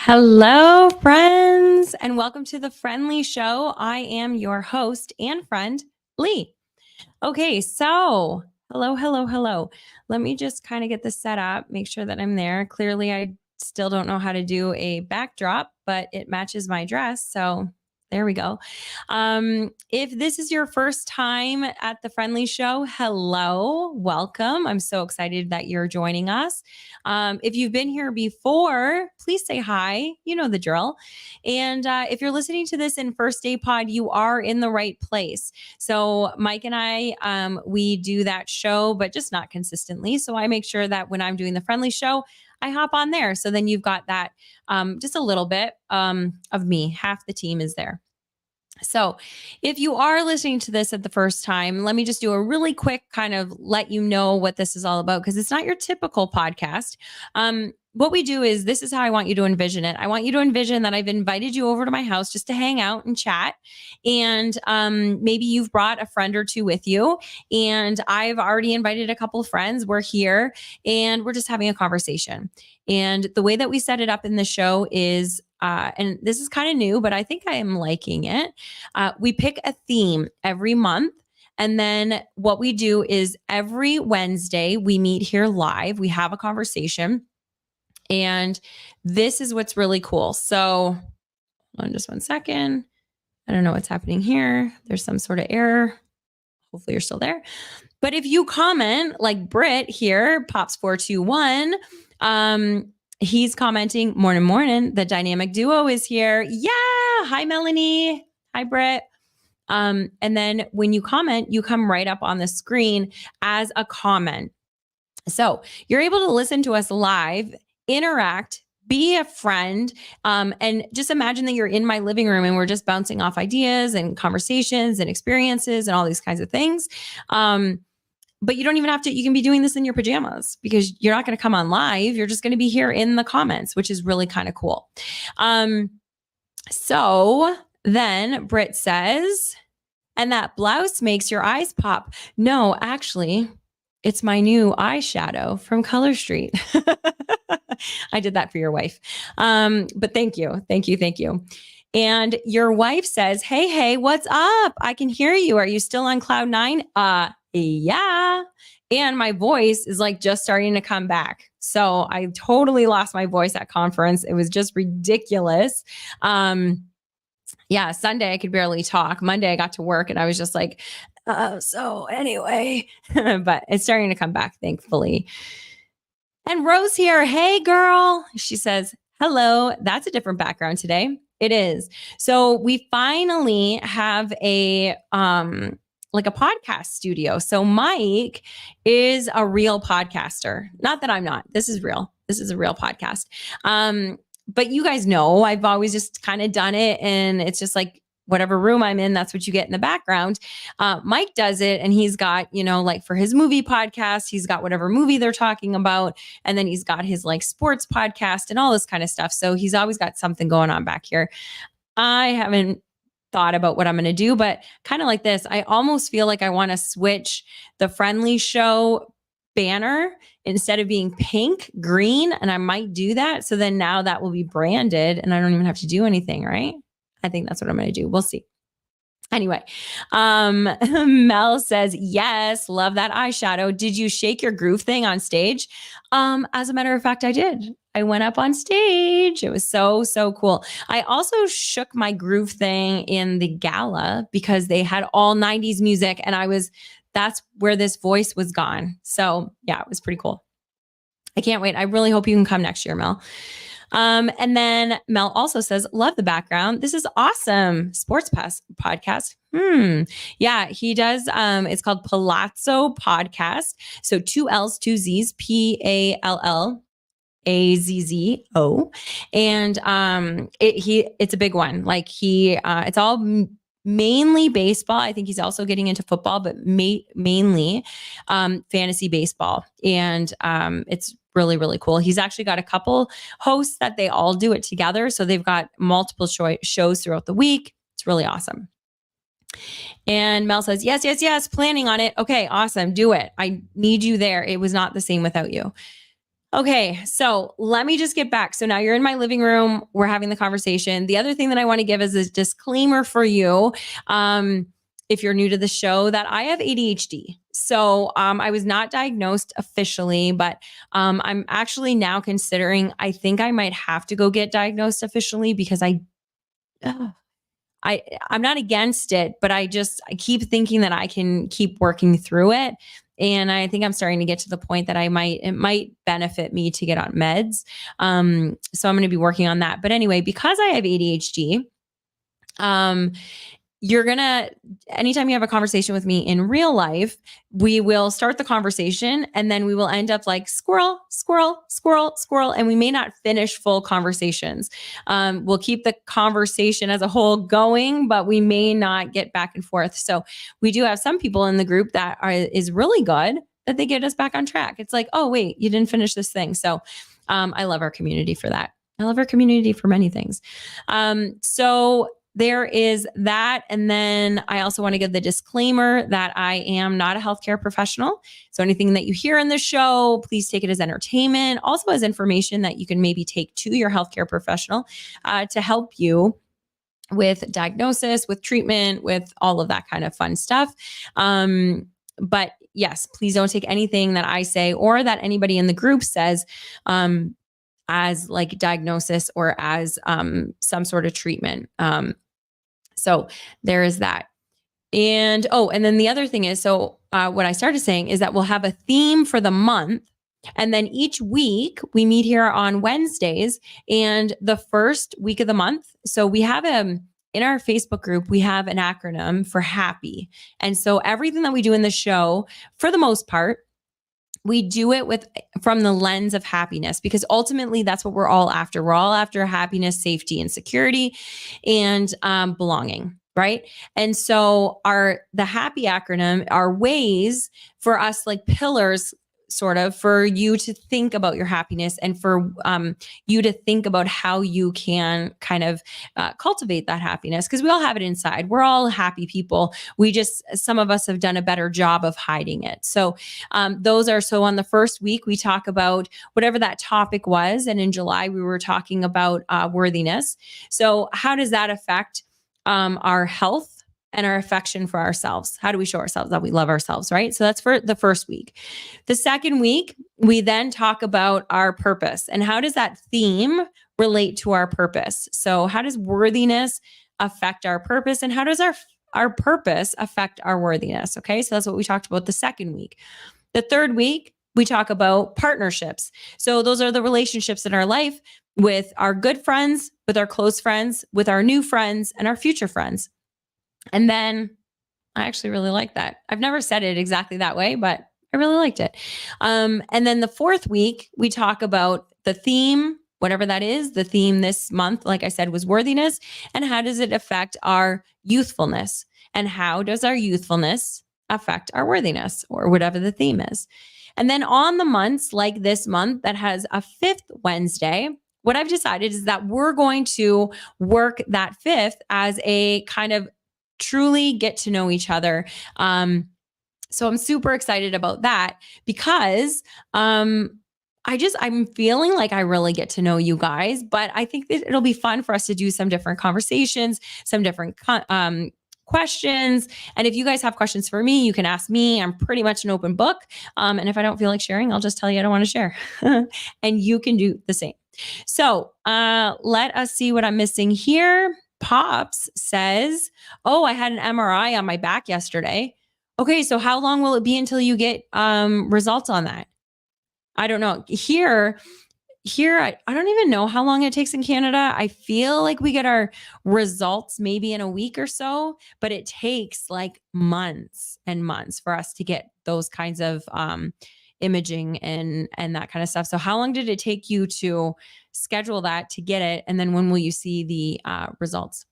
Hello, friends, and welcome to the Friend Leigh Show. I am your host and friend, Leigh. Okay, so hello. Let me just kind of get this set up, make sure that I'm there. Clearly, I still don't know how to do a backdrop, but it matches my dress. So there we go. If this is your first time at the Friend Leigh Show, hello, welcome. I'm so excited that you're joining us. If you've been here before, please say hi. You know the drill. And if you're listening to this in First Day Pod, you are in the right place. So Mike and I, we do that show, but just not consistently. So I make sure that when I'm doing the Friend Leigh Show, I hop on there. So then you've got that just a little bit of me. Half the team is there. So if you are listening to this at the first time, let me just do a really quick kind of let you know what this is all about, because it's not your typical podcast. What we do is, this is how I want you to envision it. I want you to envision that I've invited you over to my house just to hang out and chat. And maybe you've brought a friend or two with you. And I've already invited a couple of friends. We're here and we're just having a conversation. And the way that we set it up in the show is, and this is kind of new, but I think I am liking it. We pick a theme every month. And then what we do is every Wednesday, we meet here live. We have a conversation. And this is what's really cool. So hold on just one second. I don't know what's happening here. There's some sort of error. Hopefully you're still there. But if you comment like Britt here, Pops421, he's commenting, morning. The dynamic duo is here. Yeah. Hi, Melanie. Hi, Britt. And then when you comment, you come right up on the screen as a comment. So you're able to listen to us live, interact, be a friend, and just imagine that you're in my living room and we're just bouncing off ideas and conversations and experiences and all these kinds of things. But you don't even have to, you can be doing this in your pajamas because you're not going to come on live. You're just going to be here in the comments, which is really kind of cool. So then Britt says, and that blouse makes your eyes pop. No, actually, it's my new eyeshadow from Color Street. I did that for your wife. But thank you. And your wife says, hey, what's up? I can hear you. Are you still on cloud nine? Yeah. And my voice is like just starting to come back. So I totally lost my voice at conference. It was just ridiculous. Yeah, Sunday I could barely talk. Monday I got to work and I was just like, so anyway, but it's starting to come back, thankfully. And Rose here. Hey, girl. She says, hello. That's a different background today. It is. So we finally have a podcast studio. So Mike is a real podcaster. Not that I'm not. This is real. This is a real podcast. But you guys know, I've always just kind of done it. And it's just like, whatever room I'm in, that's what you get in the background. Mike does it. And he's got, like for his movie podcast, he's got whatever movie they're talking about. And then he's got his like sports podcast and all this kind of stuff. So he's always got something going on back here. I haven't thought about what I'm going to do, but kind of like this, I almost feel like I want to switch the Friend Leigh Show banner instead of being pink, green. And I might do that. So then now that will be branded and I don't even have to do anything, right? I think that's what I'm going to do. We'll see. Anyway, Mel says, yes, love that eyeshadow. Did you shake your groove thing on stage? As a matter of fact, I did. I went up on stage. It was so cool. I also shook my groove thing in the gala because they had all 90s music and that's where this voice was gone. So yeah, it was pretty cool. I can't wait. I really hope you can come next year, Mel. And then Mel also says, love the background. This is awesome. Sports podcast. Yeah, he does. It's called Palazzo Podcast. So 2 L's, 2 Z's, PALLAZZO. And it's a big one. Like it's all mainly baseball. I think he's also getting into football, but mainly fantasy baseball. And it's really, really cool. He's actually got a couple hosts that they all do it together. So they've got multiple shows throughout the week. It's really awesome. And Mel says, yes, planning on it. Okay, awesome. Do it. I need you there. It was not the same without you. Okay, so let me just get back. So now you're in my living room. We're having the conversation. The other thing that I want to give is a disclaimer for you. If you're new to the show, that I have ADHD. So I was not diagnosed officially, but I'm actually now considering, I think I might have to go get diagnosed officially because uh, I'm not against it, but I keep thinking that I can keep working through it. And I think I'm starting to get to the point that it might benefit me to get on meds. So I'm going to be working on that. But anyway, because I have ADHD, um, you're gonna anytime you have a conversation with me in real life, we will start the conversation and then we will end up like squirrel, squirrel, squirrel, squirrel, and we may not finish full conversations. We'll keep the conversation as a whole going, but we may not get back and forth. So we do have some people in the group that is really good, that they get us back on track. It's like, oh wait, you didn't finish this thing. So I love our community for that. I love our community for many things. So there is that. And then I also want to give the disclaimer that I am not a healthcare professional. So anything that you hear in the show, please take it as entertainment, also as information that you can maybe take to your healthcare professional to help you with diagnosis, with treatment, with all of that kind of fun stuff. But yes, please don't take anything that I say or that anybody in the group says as like diagnosis or as some sort of treatment. So there is that. And then the other thing is, what I started saying is that we'll have a theme for the month. And then each week we meet here on Wednesdays and the first week of the month. So we have in our Facebook group, we have an acronym for happy. And so everything that we do in the show, for the most part, we do it from the lens of happiness, because ultimately that's what we're all after. We're all after happiness, safety, and security, and belonging, right? And so the happy acronym are ways for us, like pillars, sort of, for you to think about your happiness and for you to think about how you can kind of cultivate that happiness, because we all have it inside. We're all happy people. Some of us have done a better job of hiding it. So so on the first week, we talk about whatever that topic was. And in July, we were talking about worthiness. So how does that affect our health and our affection for ourselves? How do we show ourselves that we love ourselves, right? So that's for the first week. The second week, we then talk about our purpose and how does that theme relate to our purpose? So how does worthiness affect our purpose, and how does our purpose affect our worthiness? Okay, so that's what we talked about the second week. The third week, we talk about partnerships. So those are the relationships in our life with our good friends, with our close friends, with our new friends, and our future friends. And then I actually really like that. I've never said it exactly that way, but I really liked it. And then the fourth week, we talk about the theme, whatever that is. The theme this month, like I said, was worthiness. And how does it affect our youthfulness? And how does our youthfulness affect our worthiness, or whatever the theme is? And then on the months like this month that has a fifth Wednesday, what I've decided is that we're going to work that fifth as a kind of truly get to know each other. So I'm super excited about that, because I'm feeling like I really get to know you guys, but I think that it'll be fun for us to do some different conversations, some different questions. And if you guys have questions for me, you can ask me. I'm pretty much an open book. And if I don't feel like sharing, I'll just tell you I don't want to share. And you can do the same. So let us see what I'm missing here. Pops says, oh, I had an MRI on my back yesterday. Okay, so how long will it be until you get results on that? I don't know. Here, I don't even know how long it takes in Canada. I feel like we get our results maybe in a week or so, but it takes like months and months for us to get those kinds of imaging and that kind of stuff. So how long did it take you to schedule that to get it? And then when will you see the results?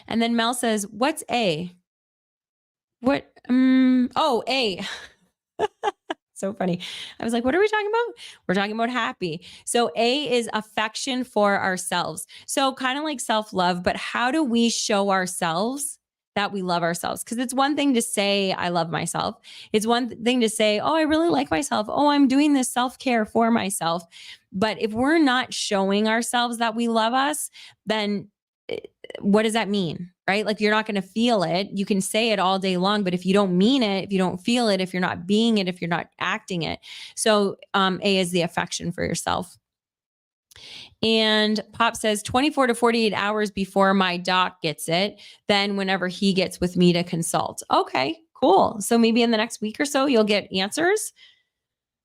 And then Mel says, what's A? What? A. So funny. I was like, what are we talking about? We're talking about happy. So A is affection for ourselves. So kind of like self-love, but how do we show ourselves that we love ourselves. Because it's one thing to say, I love myself. It's one thing to say, oh, I really like myself. Oh, I'm doing this self-care for myself. But if we're not showing ourselves that we love us, then what does that mean? Right? Like you're not going to feel it. You can say it all day long, but if you don't mean it, if you don't feel it, if you're not being it, if you're not acting it. So A is the affection for yourself. And Pop says 24 to 48 hours before my doc gets it, then whenever he gets with me to consult. Okay, cool. So maybe in the next week or so, you'll get answers.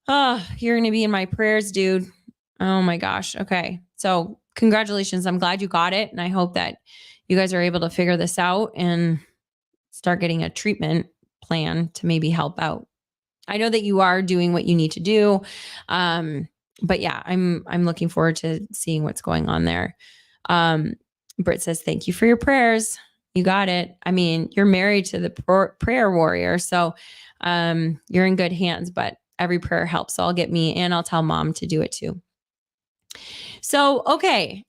Oh, you're going to be in my prayers, dude. Oh my gosh. Okay. So congratulations. I'm glad you got it. And I hope that you guys are able to figure this out and start getting a treatment plan to maybe help out. I know that you are doing what you need to do. But yeah, I'm looking forward to seeing what's going on there. Britt says, thank you for your prayers. You got it. I mean, you're married to the prayer warrior. So you're in good hands, but every prayer helps. So I'll get me and I'll tell mom to do it too. So, okay.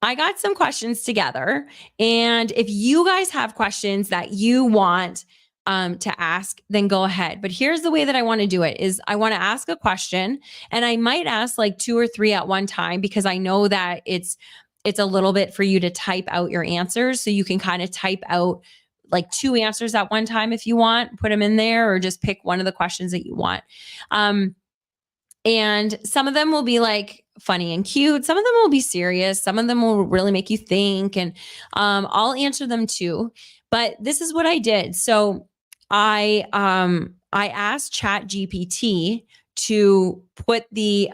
I got some questions together. And if you guys have questions that you want to ask, then go ahead. But here's the way that I want to do it is I want to ask a question and I might ask like 2 or 3 at one time because I know that it's a little bit for you to type out your answers. So you can kind of type out like 2 answers at one time if you want, put them in there or just pick one of the questions that you want. And some of them will be like funny and cute. Some of them will be serious. Some of them will really make you think. And I'll answer them too. But this is what I did. So I asked ChatGPT to put the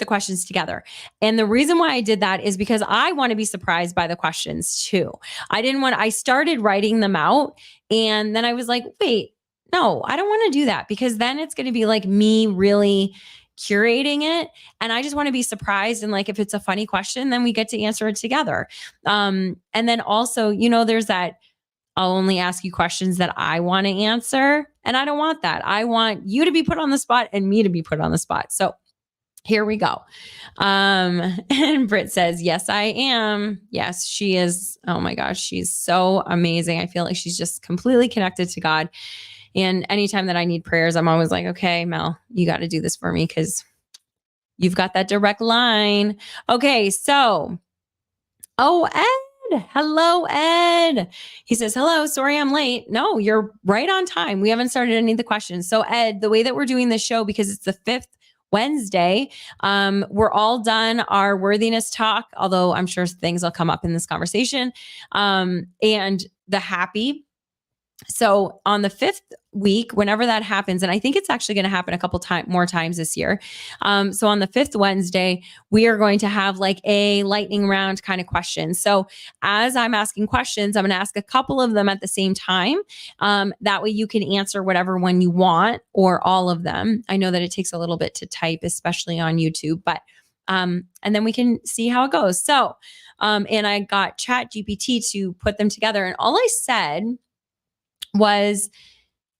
questions together. And the reason why I did that is because I want to be surprised by the questions too. I started writing them out and then I was like, wait, no, I don't want to do that because then it's going to be like me really curating it. And I just want to be surprised. And like, if it's a funny question, then we get to answer it together. And then also, there's that I'll only ask you questions that I want to answer. And I don't want that. I want you to be put on the spot and me to be put on the spot. So here we go. And Britt says, yes, I am. Yes, she is. Oh my gosh, she's so amazing. I feel like she's just completely connected to God. And anytime that I need prayers, I'm always like, okay, Mel, you got to do this for me because you've got that direct line. Okay, so, Ed. Hello, Ed. He says, hello, sorry I'm late. No, you're right on time. We haven't started any of the questions. So, Ed, the way that we're doing this show, because it's the 5th Wednesday, we're all done our worthiness talk, although I'm sure things will come up in this conversation, and the happy. So on the 5th week, whenever that happens, and I think it's actually going to happen a couple more times this year. So on the 5th Wednesday, we are going to have like a lightning round kind of question. So as I'm asking questions, I'm going to ask a couple of them at the same time. That way you can answer whatever one you want or all of them. I know that it takes a little bit to type, especially on YouTube, but and then we can see how it goes. So, and I got ChatGPT to put them together, and all I said was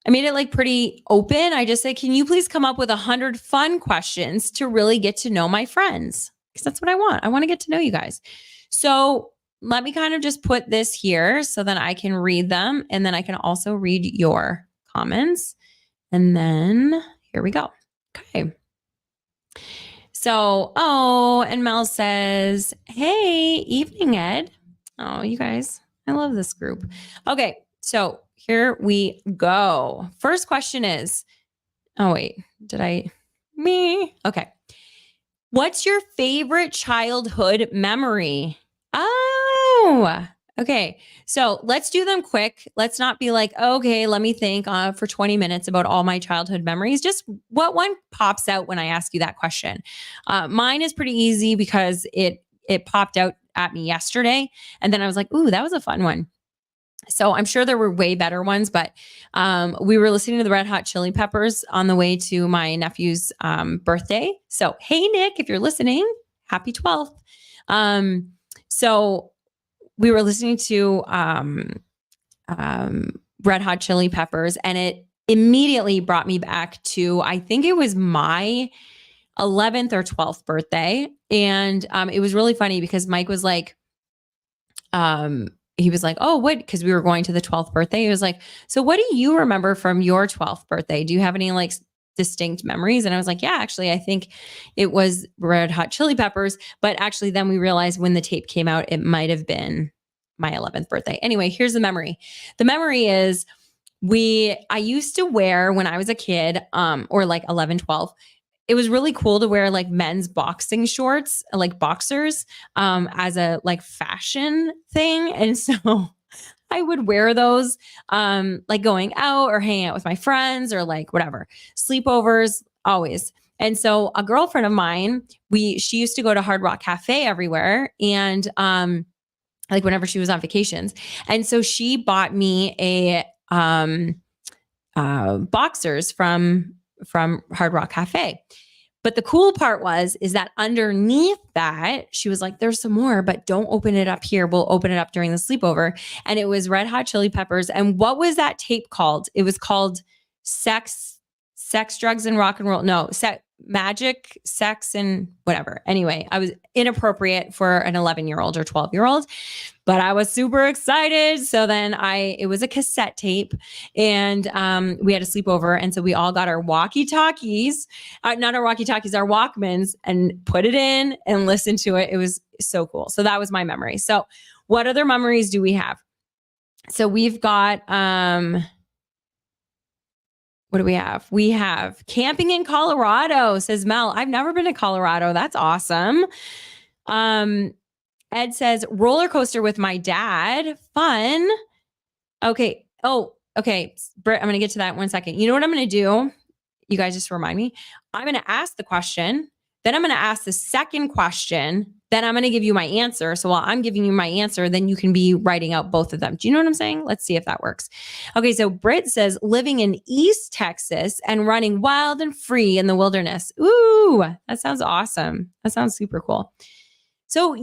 I made it like pretty open. I just said, can you please come up with 100 fun questions to really get to know my friends? Because that's what I want. I want to get to know you guys. So let me kind of just put this here so that I can read them. And then I can also read your comments. And then here we go. Okay. So, and Mel says, hey, evening, Ed. Oh, you guys, I love this group. Okay. So here we go. First question is, okay. What's your favorite childhood memory? Oh, okay. So let's do them quick. Let's not be like, okay, let me think for 20 minutes about all my childhood memories. Just what one pops out when I ask you that question. Mine is pretty easy because it popped out at me yesterday. And then I was like, ooh, that was a fun one. So I'm sure there were way better ones, but we were listening to the Red Hot Chili Peppers on the way to my nephew's birthday. So, hey, Nick, if you're listening, happy 12th. So we were listening to Red Hot Chili Peppers, and it immediately brought me back to, I think it was my 11th or 12th birthday. And it was really funny because Mike was like, he was like, oh, what? Because we were going to the 12th birthday. He was like, so what do you remember from your 12th birthday? Do you have any like distinct memories? And I was like, yeah, actually, I think it was Red Hot Chili Peppers. But actually, then we realized when the tape came out, it might have been my 11th birthday. Anyway, here's the memory. The memory is I used to wear when I was a kid, or like 11, 12. It was really cool to wear like men's boxing shorts, like boxers, as a like fashion thing. And so I would wear those, like going out or hanging out with my friends or like whatever, sleepovers, always. And so a girlfriend of mine, she used to go to Hard Rock Cafe everywhere. And, like whenever she was on vacations. And so she bought me a, boxers from Hard Rock Cafe. But the cool part is that underneath that, she was like, there's some more, but don't open it up here. We'll open it up during the sleepover. And it was Red Hot Chili Peppers. And what was that tape called? It was called Sex, Drugs, and Rock and Roll. No, Magic, Sex, and whatever. Anyway, I was inappropriate for an 11-year-old or 12-year-old, but I was super excited. So then it was a cassette tape, and we had a sleepover. And so we all got our walkie-talkies, not our walkie-talkies, our Walkmans, and put it in and listened to it. It was so cool. So that was my memory. So what other memories do we have? So we've got, what do we have? We have camping in Colorado, says Mel. I've never been to Colorado. That's awesome. Ed says roller coaster with my dad. Fun. Okay. Oh, okay. Britt, I'm going to get to that in 1 second. You know what I'm going to do? You guys just remind me. I'm going to ask the question. Then I'm going to ask the second question. Then I'm going to give you my answer. So while I'm giving you my answer, then you can be writing out both of them. Do you know what I'm saying? Let's see if that works. Okay. So Britt says living in East Texas and running wild and free in the wilderness. Ooh, that sounds awesome. That sounds super cool. So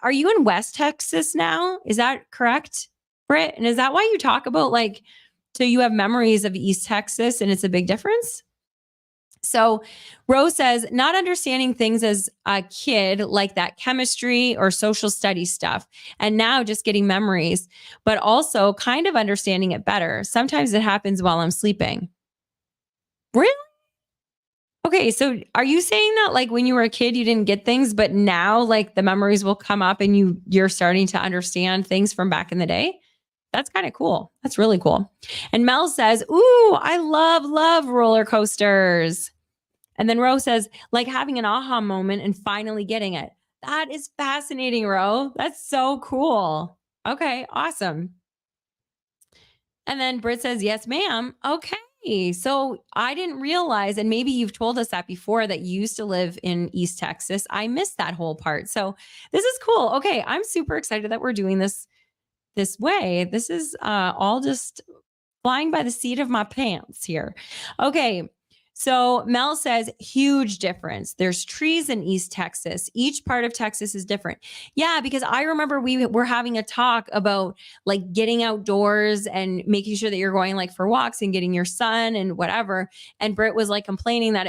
are you in West Texas now? Is that correct, Britt? And is that why you talk about so you have memories of East Texas and it's a big difference? So Rose says, not understanding things as a kid, like that chemistry or social studies stuff, and now just getting memories, but also kind of understanding it better. Sometimes it happens while I'm sleeping. Really? Okay, so are you saying that like when you were a kid, you didn't get things, but now like the memories will come up and you're starting to understand things from back in the day? That's kind of cool. That's really cool. And Mel says, ooh, I love roller coasters. And then Ro says, like having an aha moment and finally getting it. That is fascinating, Ro. That's so cool. Okay, awesome. And then Britt says, yes, ma'am. Okay. So I didn't realize, and maybe you've told us that before, that you used to live in East Texas. I missed that whole part. So this is cool. Okay. I'm super excited that we're doing this way. This is all just flying by the seat of my pants here. Okay. So Mel says, huge difference. There's trees in East Texas. Each part of Texas is different. Yeah, because I remember we were having a talk about like getting outdoors and making sure that you're going like for walks and getting your sun and whatever. And Britt was like complaining that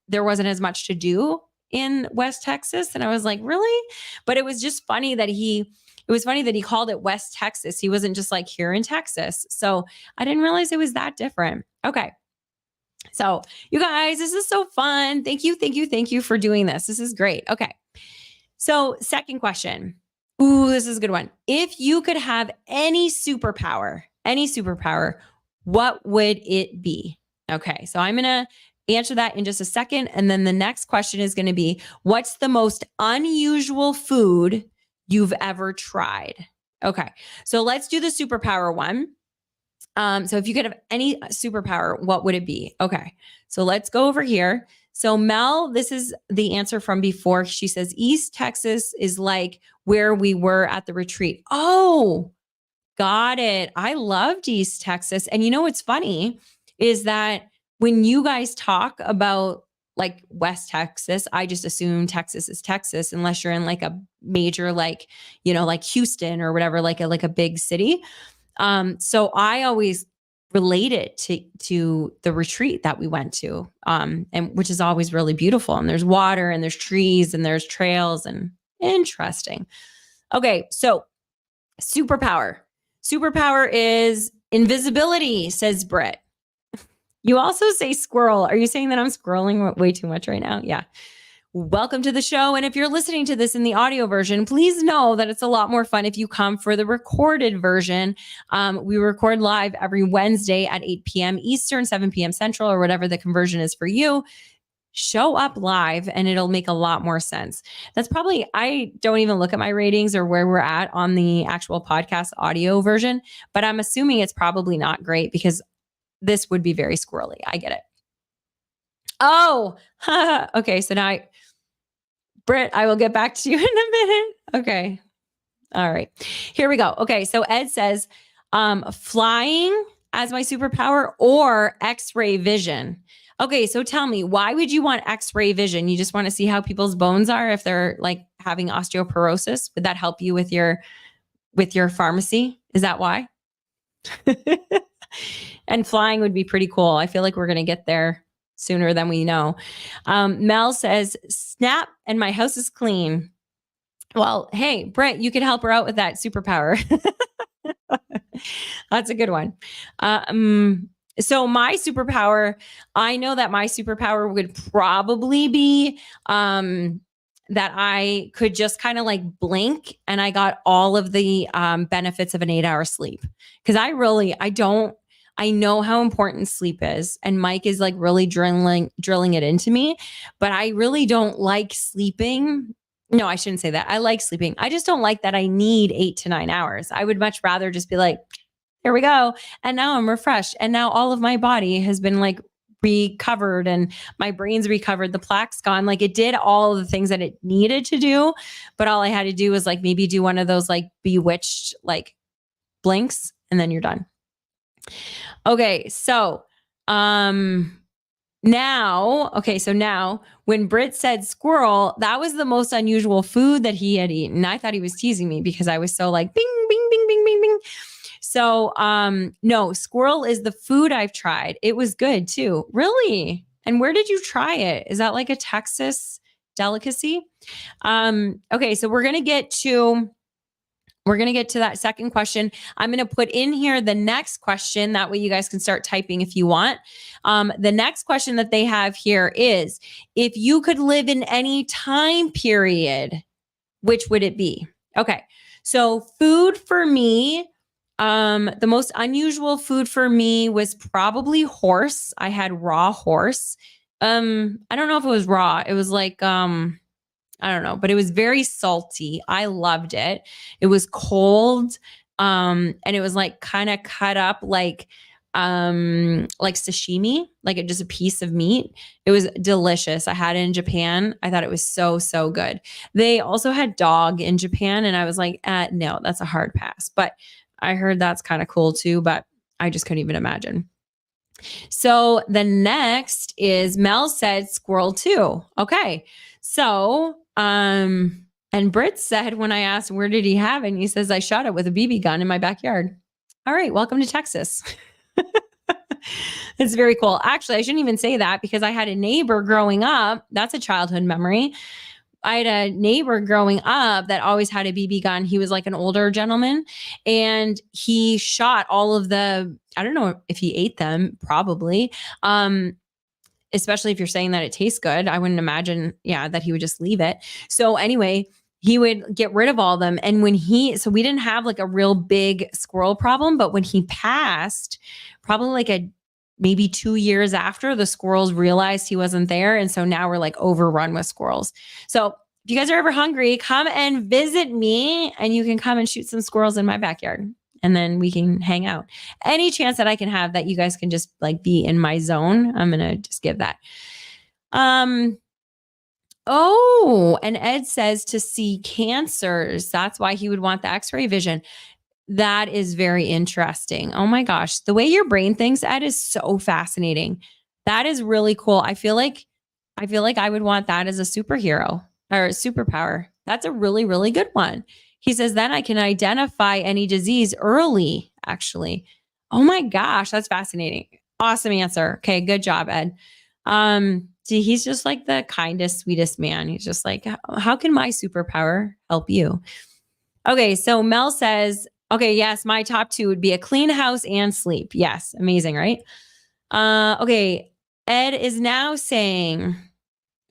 there wasn't as much to do in West Texas. And I was like, really? But it was just funny that it was funny that he called it West Texas. He wasn't just like here in Texas. So I didn't realize it was that different. Okay. So you guys, this is so fun. Thank you for doing this. This is great. Okay. So second question. Ooh, this is a good one. If you could have any superpower, what would it be? Okay. So I'm going to answer that in just a second. And then the next question is going to be, what's the most unusual food you've ever tried? Okay. So let's do the superpower one. So if you could have any superpower, what would it be? Okay. So let's go over here. So Mel, this is the answer from before. She says, East Texas is like where we were at the retreat. Oh, got it. I loved East Texas. And you know, what's funny is that when you guys talk about like West Texas, I just assume Texas is Texas, unless you're in like a major, like, like Houston or whatever, like a big city. So I always relate it to the retreat that we went to, and which is always really beautiful. And there's water and there's trees and there's trails and interesting. Okay. So Superpower. Superpower is invisibility, says Britt. You also say squirrel. Are you saying that I'm scrolling way too much right now? Yeah. Welcome to the show. And if you're listening to this in the audio version, please know that it's a lot more fun if you come for the recorded version. We record live every Wednesday at 8 p.m. Eastern, 7 p.m. Central, or whatever the conversion is for you. Show up live and it'll make a lot more sense. That's probably, I don't even look at my ratings or where we're at on the actual podcast audio version, but I'm assuming it's probably not great because this would be very squirrely. I get it. Oh, okay. So now, Britt, I will get back to you in a minute. Okay. All right. Here we go. Okay. So Ed says, flying as my superpower or X-ray vision. Okay. So tell me, why would you want X-ray vision? You just want to see how people's bones are if they're like having osteoporosis? Would that help you with your pharmacy? Is that why? And flying would be pretty cool. I feel like we're going to get there sooner than we know. Mel says, snap and my house is clean. Well, hey, Brett, you could help her out with that superpower. That's a good one. So my superpower, I know that my superpower would probably be that I could just kind of like blink and I got all of the benefits of an 8-hour sleep. Because I know how important sleep is. And Mike is like really drilling it into me, but I really don't like sleeping. No, I shouldn't say that. I like sleeping. I just don't like that I need 8 to 9 hours. I would much rather just be like, here we go. And now I'm refreshed. And now all of my body has been like recovered and my brain's recovered. The plaque's gone. Like it did all of the things that it needed to do. But all I had to do was like maybe do one of those like bewitched like blinks and then you're done. Okay. So, now when Britt said squirrel, that was the most unusual food that he had eaten. I thought he was teasing me because I was so like bing, bing, bing, bing, bing, bing. So, no, squirrel is the food I've tried. It was good too. Really? And where did you try it? Is that like a Texas delicacy? Okay. So we're going to get to that second question. I'm going to put in here the next question. That way you guys can start typing if you want. The next question that they have here is, if you could live in any time period, which would it be? Okay. So food for me, the most unusual food for me was probably horse. I had raw horse. I don't know if it was raw. It was like, I don't know, but it was very salty. I loved it. It was cold. And it was like kind of cut up like sashimi, like just a piece of meat. It was delicious. I had it in Japan. I thought it was so, so good. They also had dog in Japan. And I was like, no, that's a hard pass. But I heard that's kind of cool too, but I just couldn't even imagine. So the next is Mel said squirrel too. Okay. So, and Britt said, when I asked, where did he have it? And he says, I shot it with a BB gun in my backyard. All right. Welcome to Texas. It's very cool. Actually, I shouldn't even say that because I had a neighbor growing up. That's a childhood memory. I had a neighbor growing up that always had a BB gun. He was like an older gentleman and he shot all of the, I don't know if he ate them, probably. Especially if you're saying that it tastes good. I wouldn't imagine, that he would just leave it. So anyway, he would get rid of all of them. And so we didn't have like a real big squirrel problem, but when he passed, probably like maybe 2 years after, the squirrels realized he wasn't there. And so now we're like overrun with squirrels. So if you guys are ever hungry, come and visit me and you can come and shoot some squirrels in my backyard. And then we can hang out. Any chance that I can have that you guys can just like be in my zone, I'm going to just give that. Oh, and Ed says to see cancers. That's why he would want the X-ray vision. That is very interesting. Oh my gosh. The way your brain thinks, Ed, is so fascinating. That is really cool. I feel like I would want that as a superhero or a superpower. That's a really, really good one. He says, then I can identify any disease early, actually. Oh my gosh, that's fascinating. Awesome answer. Okay, good job, Ed. See, he's just like the kindest, sweetest man. He's just like, how can my superpower help you? Okay, so Mel says, okay, yes, my top two would be a clean house and sleep. Yes, amazing, right? Okay, Ed is now saying,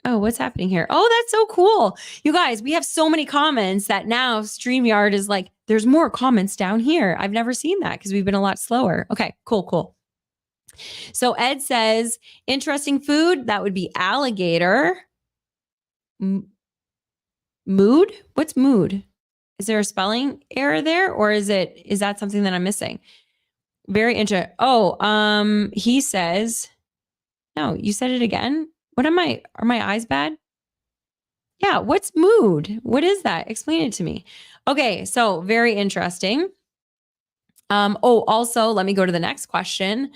oh, what's happening here? Oh, that's so cool. You guys, we have so many comments that now StreamYard is like, there's more comments down here. I've never seen that because we've been a lot slower. Okay, cool. So Ed says, interesting food. That would be alligator. Mood? What's mood? Is there a spelling error there, or is that something that I'm missing? Very interesting. Oh, he says, no, you said it again. What am I? Are my eyes bad? Yeah, what's mood? What is that? Explain it to me. Okay, so very interesting. Also, let me go to the next question.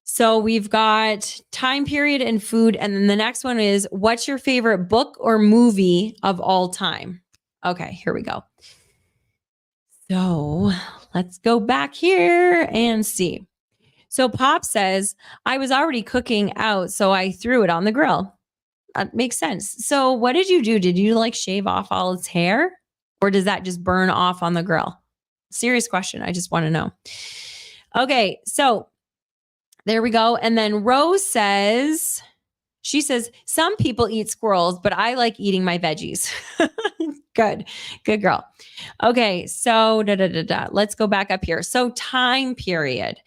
So we've got time period and food. And then the next one is, what's your favorite book or movie of all time? Okay, here we go. So let's go back here and see. So Pop says, I was already cooking out, so I threw it on the grill. That makes sense. So what did you do? Did you like shave off all its hair? Or does that just burn off on the grill? Serious question. I just want to know. Okay, so there we go. And then Rose says, she says, some people eat squirrels, but I like eating my veggies. Good girl. Okay, so let's go back up here. So time period.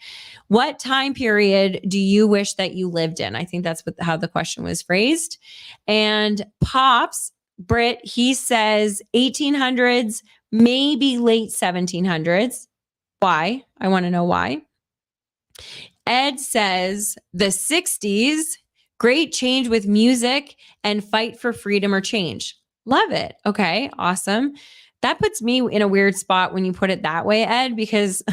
What time period do you wish that you lived in? I think that's how the question was phrased. And Pops, Britt, he says 1800s, maybe late 1700s. Why? I want to know why. Ed says the 60s, great change with music and fight for freedom or change. Love it. Okay, awesome. That puts me in a weird spot when you put it that way, Ed, because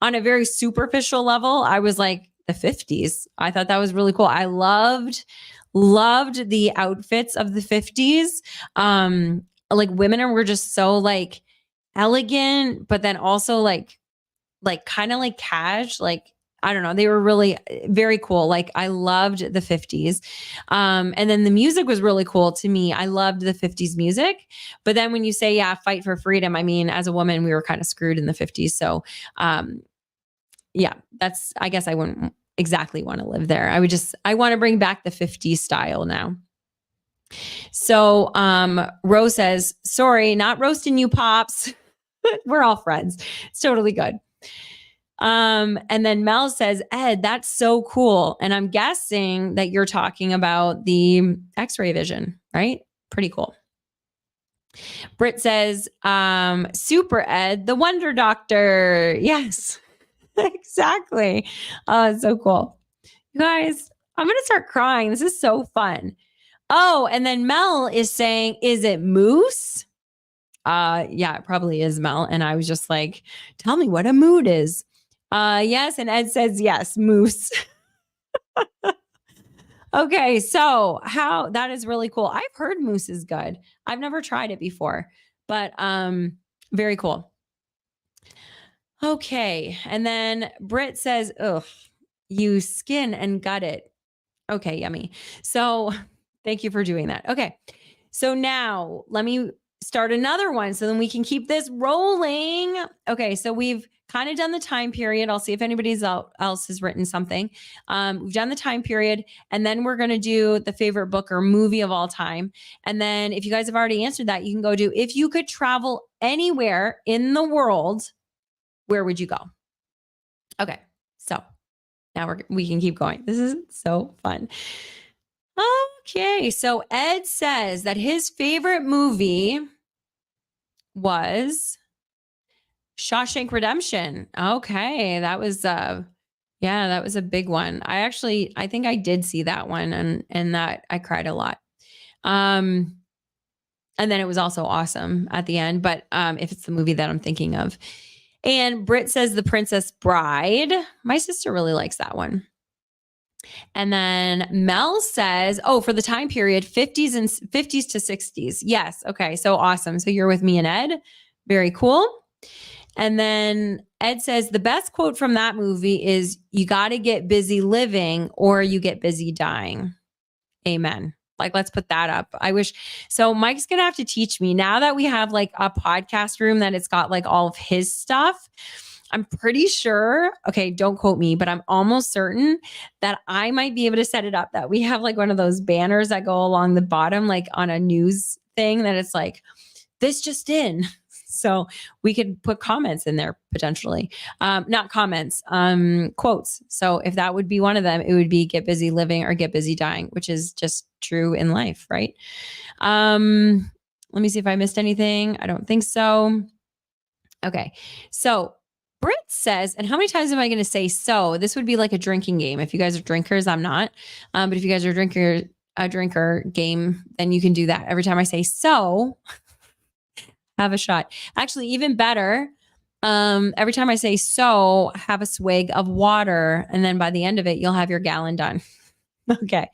on a very superficial level, I was like the 50s. I thought that was really cool. I loved the outfits of the 50s. Like women were just so like elegant, but then also like kind of like cash, like I don't know. They were really very cool. Like I loved the 50s. And then the music was really cool to me. I loved the 50s music. But then when you say, yeah, fight for freedom, I mean, as a woman, we were kind of screwed in the 50s. So yeah, I guess I wouldn't exactly want to live there. I want to bring back the 50s style now. So Rose says, sorry, not roasting you, Pops. We're all friends. It's totally good. And then Mel says, Ed, that's so cool. And I'm guessing that you're talking about the X-ray vision, right? Pretty cool. Britt says, super Ed, the Wonder Doctor. Yes, exactly. Oh, it's so cool. You guys, I'm going to start crying. This is so fun. Oh, and then Mel is saying, is it moose? Yeah, it probably is, Mel. And I was just like, tell me what a mood is. Yes. And Ed says, yes, moose. Okay. So that is really cool. I've heard moose is good. I've never tried it before, but, very cool. Okay. And then Britt says, ugh, you skin and gut it. Okay. Yummy. So thank you for doing that. Okay. So now let me start another one so then we can keep this rolling. Okay, so we've kind of done the time period. I'll see if anybody else has written something. We've done the time period, and then we're going to do the favorite book or movie of all time. And then if you guys have already answered that, you can go do, if you could travel anywhere in the world, where would you go? Okay, so now we can keep going. This is so fun. Okay, so Ed says that his favorite movie was Shawshank Redemption. Okay, that was that was a big one. I think I did see that one and that I cried a lot. And then it was also awesome at the end, but if it's the movie that I'm thinking of. And Britt says The Princess Bride. My sister really likes that one. And then Mel says, for the time period, 50s to 60s. Yes. Okay. So awesome. So you're with me and Ed. Very cool. And then Ed says the best quote from that movie is, you got to get busy living or you get busy dying. Amen. Like, let's put that up. I wish. So Mike's going to have to teach me now that we have like a podcast room that it's got like all of his stuff. I'm pretty sure, okay, don't quote me, but I'm almost certain that I might be able to set it up that we have like one of those banners that go along the bottom, like on a news thing that it's like, this just in. So we could put comments in there potentially. Not comments, quotes. So if that would be one of them, it would be get busy living or get busy dying, which is just true in life, right? Let me see if I missed anything. I don't think so. Okay. So Britt says, and how many times am I going to say so? This would be like a drinking game. If you guys are drinkers, I'm not. But if you guys are a drinker game, then you can do that. Every time I say so, have a shot. Actually, even better. Every time I say so, have a swig of water. And then by the end of it, you'll have your gallon done. Okay.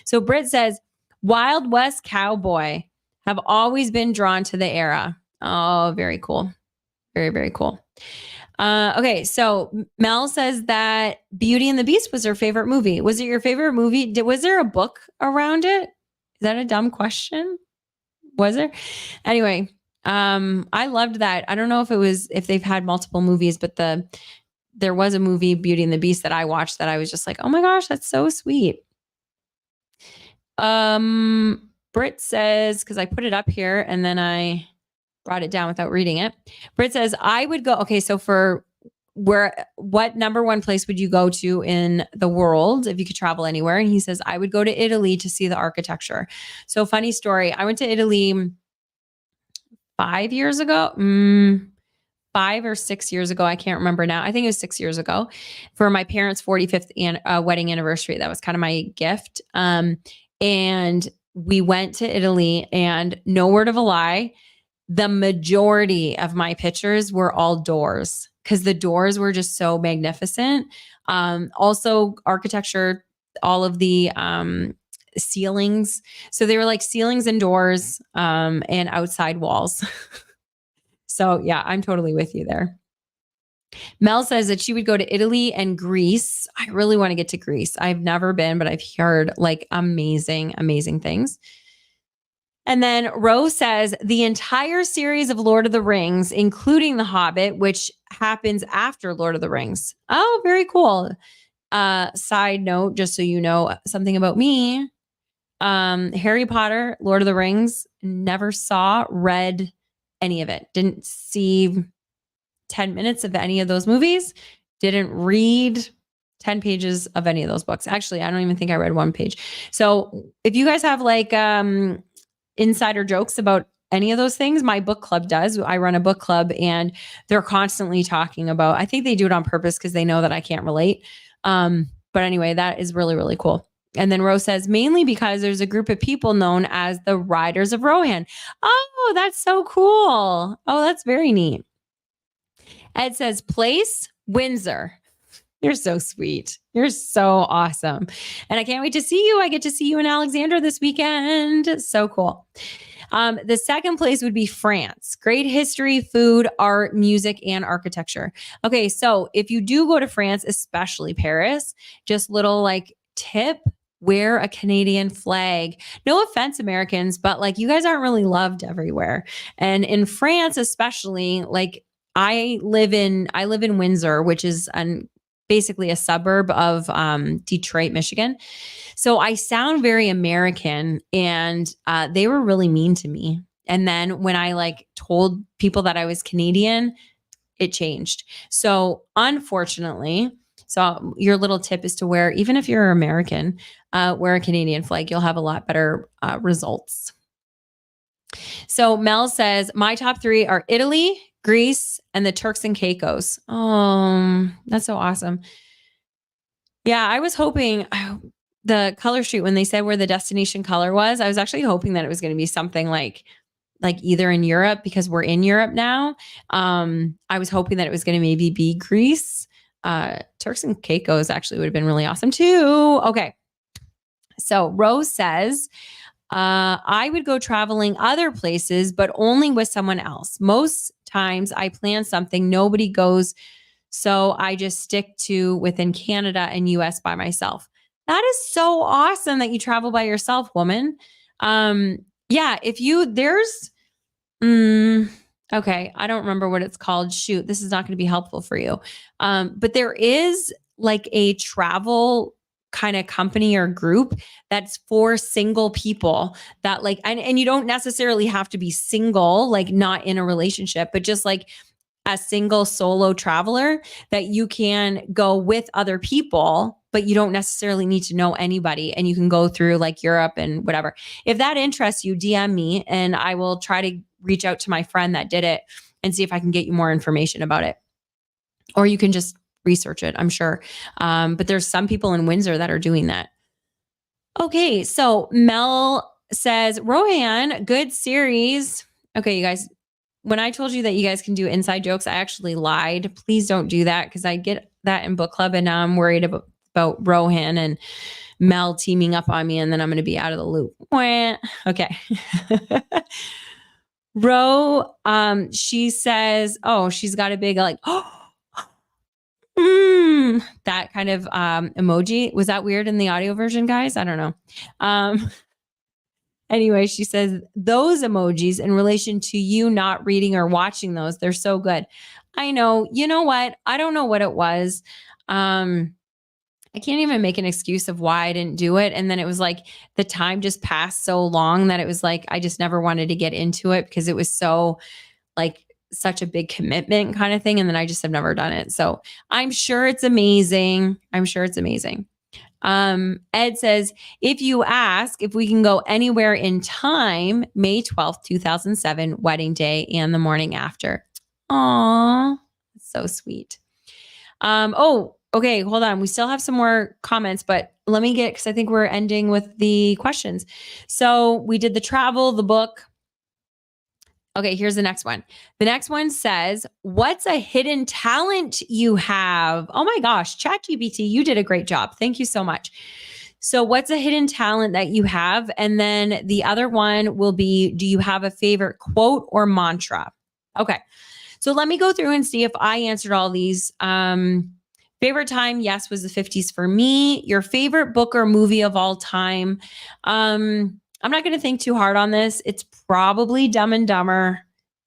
So Britt says, Wild West cowboy have always been drawn to the era. Oh, very cool. Very, very cool. Okay. So Mel says that Beauty and the Beast was her favorite movie. Was it your favorite movie? Was there a book around it? Is that a dumb question? Was there? Anyway, I loved that. I don't know if they've had multiple movies, but there was a movie, Beauty and the Beast, that I watched that I was just like, oh my gosh, that's so sweet. Britt says, because I put it up here and then I brought it down without reading it. Britt says, I would go. Okay, so what number one place would you go to in the world if you could travel anywhere? And he says, I would go to Italy to see the architecture. So funny story. I went to Italy 5 years ago. 5 or 6 years ago. I can't remember now. I think it was 6 years ago for my parents' 45th wedding anniversary. That was kind of my gift. And we went to Italy, and no word of a lie, the majority of my pictures were all doors because the doors were just so magnificent. Also architecture, all of the ceilings. So they were like ceilings and doors and outside walls. So yeah, I'm totally with you there. Mel says that she would go to Italy and Greece. I really want to get to Greece. I've never been, but I've heard like amazing, amazing things. And then Rose says the entire series of Lord of the Rings, including The Hobbit, which happens after Lord of the Rings. Oh, very cool. Side note, just so you know something about me. Harry Potter, Lord of the Rings, never read any of it. Didn't see 10 minutes of any of those movies. Didn't read 10 pages of any of those books. Actually, I don't even think I read one page. So if you guys have like insider jokes about any of those things, my book club does. I run a book club and they're constantly talking about, I think they do it on purpose because they know that I can't relate. But anyway, that is really, really cool. And then Rose says, mainly because there's a group of people known as the Riders of Rohan. Oh, that's so cool. Oh, that's very neat. Ed says, place, Windsor. You're so sweet. You're so awesome. And I can't wait to see you. I get to see you in Alexandria this weekend. So cool. The second place would be France. Great history, food, art, music, and architecture. Okay, so if you do go to France, especially Paris, just little like tip, wear a Canadian flag. No offense, Americans, but like you guys aren't really loved everywhere. And in France, especially, like I live in Windsor, which is basically a suburb of Detroit, Michigan. So I sound very American, and they were really mean to me. And then when I like told people that I was Canadian, it changed. So unfortunately, so your little tip is to wear, even if you're American, wear a Canadian flag. You'll have a lot better results. So Mel says, my top 3 are Italy, Greece, and the Turks and Caicos. Oh, that's so awesome. Yeah, I was hoping the color sheet, when they said where the destination color was, I was actually hoping that it was going to be something like either in Europe, because we're in Europe now. I was hoping that it was going to maybe be Greece. Turks and Caicos actually would have been really awesome too. Okay. So Rose says, I would go traveling other places, but only with someone else. Most times I plan something, nobody goes. So I just stick to within Canada and US by myself. That is so awesome that you travel by yourself, woman. Yeah, if you there's okay, I don't remember what it's called. Shoot, this is not going to be helpful for you. But there is like a travel kind of company or group that's for single people that like, and you don't necessarily have to be single, like not in a relationship, but just like a single solo traveler that you can go with other people, but you don't necessarily need to know anybody and you can go through like Europe and whatever. If that interests you, DM me and I will try to reach out to my friend that did it and see if I can get you more information about it. Or you can just research it, I'm sure. But there's some people in Windsor that are doing that. Okay, so Mel says, Rohan, good series. Okay, you guys, when I told you that you guys can do inside jokes, I actually lied. Please don't do that because I get that in book club and now I'm worried about Rohan and Mel teaming up on me and then I'm going to be out of the loop. Okay. Ro, she says, oh, she's got a big like, that kind of emoji. Was that weird in the audio version, guys? I don't know. Anyway, she says, those emojis in relation to you not reading or watching those, they're so good. I know. You know what? I don't know what it was. I can't even make an excuse of why I didn't do it. And then it was like the time just passed so long that it was like I just never wanted to get into it because it was so like such a big commitment kind of thing. And then I just have never done it. So I'm sure it's amazing. I'm sure it's amazing. Ed says, if you ask if we can go anywhere in time, May 12th, 2007, wedding day and the morning after. Aw, so sweet. Oh, okay, hold on. We still have some more comments, but let me get, because I think we're ending with the questions. So we did the travel, the book. Okay, here's the next one. The next one says, what's a hidden talent you have? Oh my gosh, ChatGPT, you did a great job. Thank you so much. So what's a hidden talent that you have? And then the other one will be, do you have a favorite quote or mantra? Okay. So let me go through and see if I answered all these. Favorite time, yes, was the 50s for me. Your favorite book or movie of all time. I'm not going to think too hard on this. It's probably Dumb and Dumber.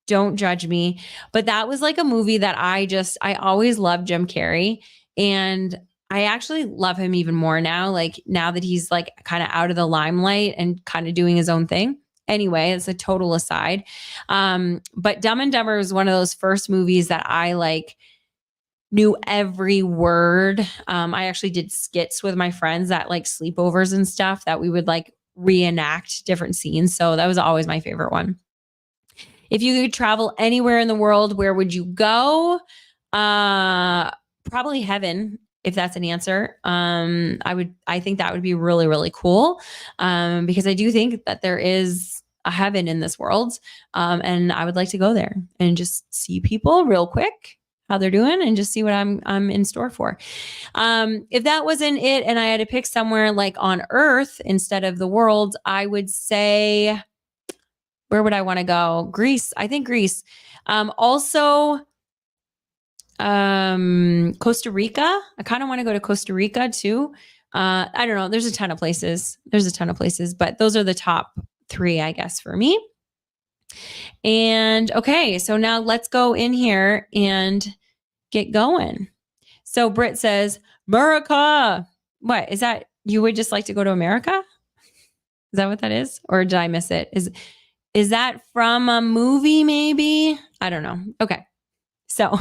Don't judge me. But that was like a movie that I always loved Jim Carrey. And I actually love him even more now. Like now that he's like kind of out of the limelight and kind of doing his own thing. Anyway, it's a total aside. But Dumb and Dumber was one of those first movies that I like knew every word. I actually did skits with my friends at like sleepovers and stuff that we would like reenact different scenes. So that was always my favorite one. If you could travel anywhere in the world, where would you go? Probably heaven, if that's an answer. I think that would be really, really cool. Because I do think that there is a heaven in this world. And I would like to go there and just see people real quick, how they're doing, and just see what I'm in store for. If that wasn't it and I had to pick somewhere like on Earth instead of the world, I would say, where would I want to go? Greece. I think Greece. Also, Costa Rica. I kind of want to go to Costa Rica too. I don't know. There's a ton of places. But those are the top 3, I guess, for me. And okay, so now let's go in here and get going. So Britt says, America. What is that? You would just like to go to America? Is that what that is? Or did I miss it? Is that from a movie maybe? I don't know. Okay. So,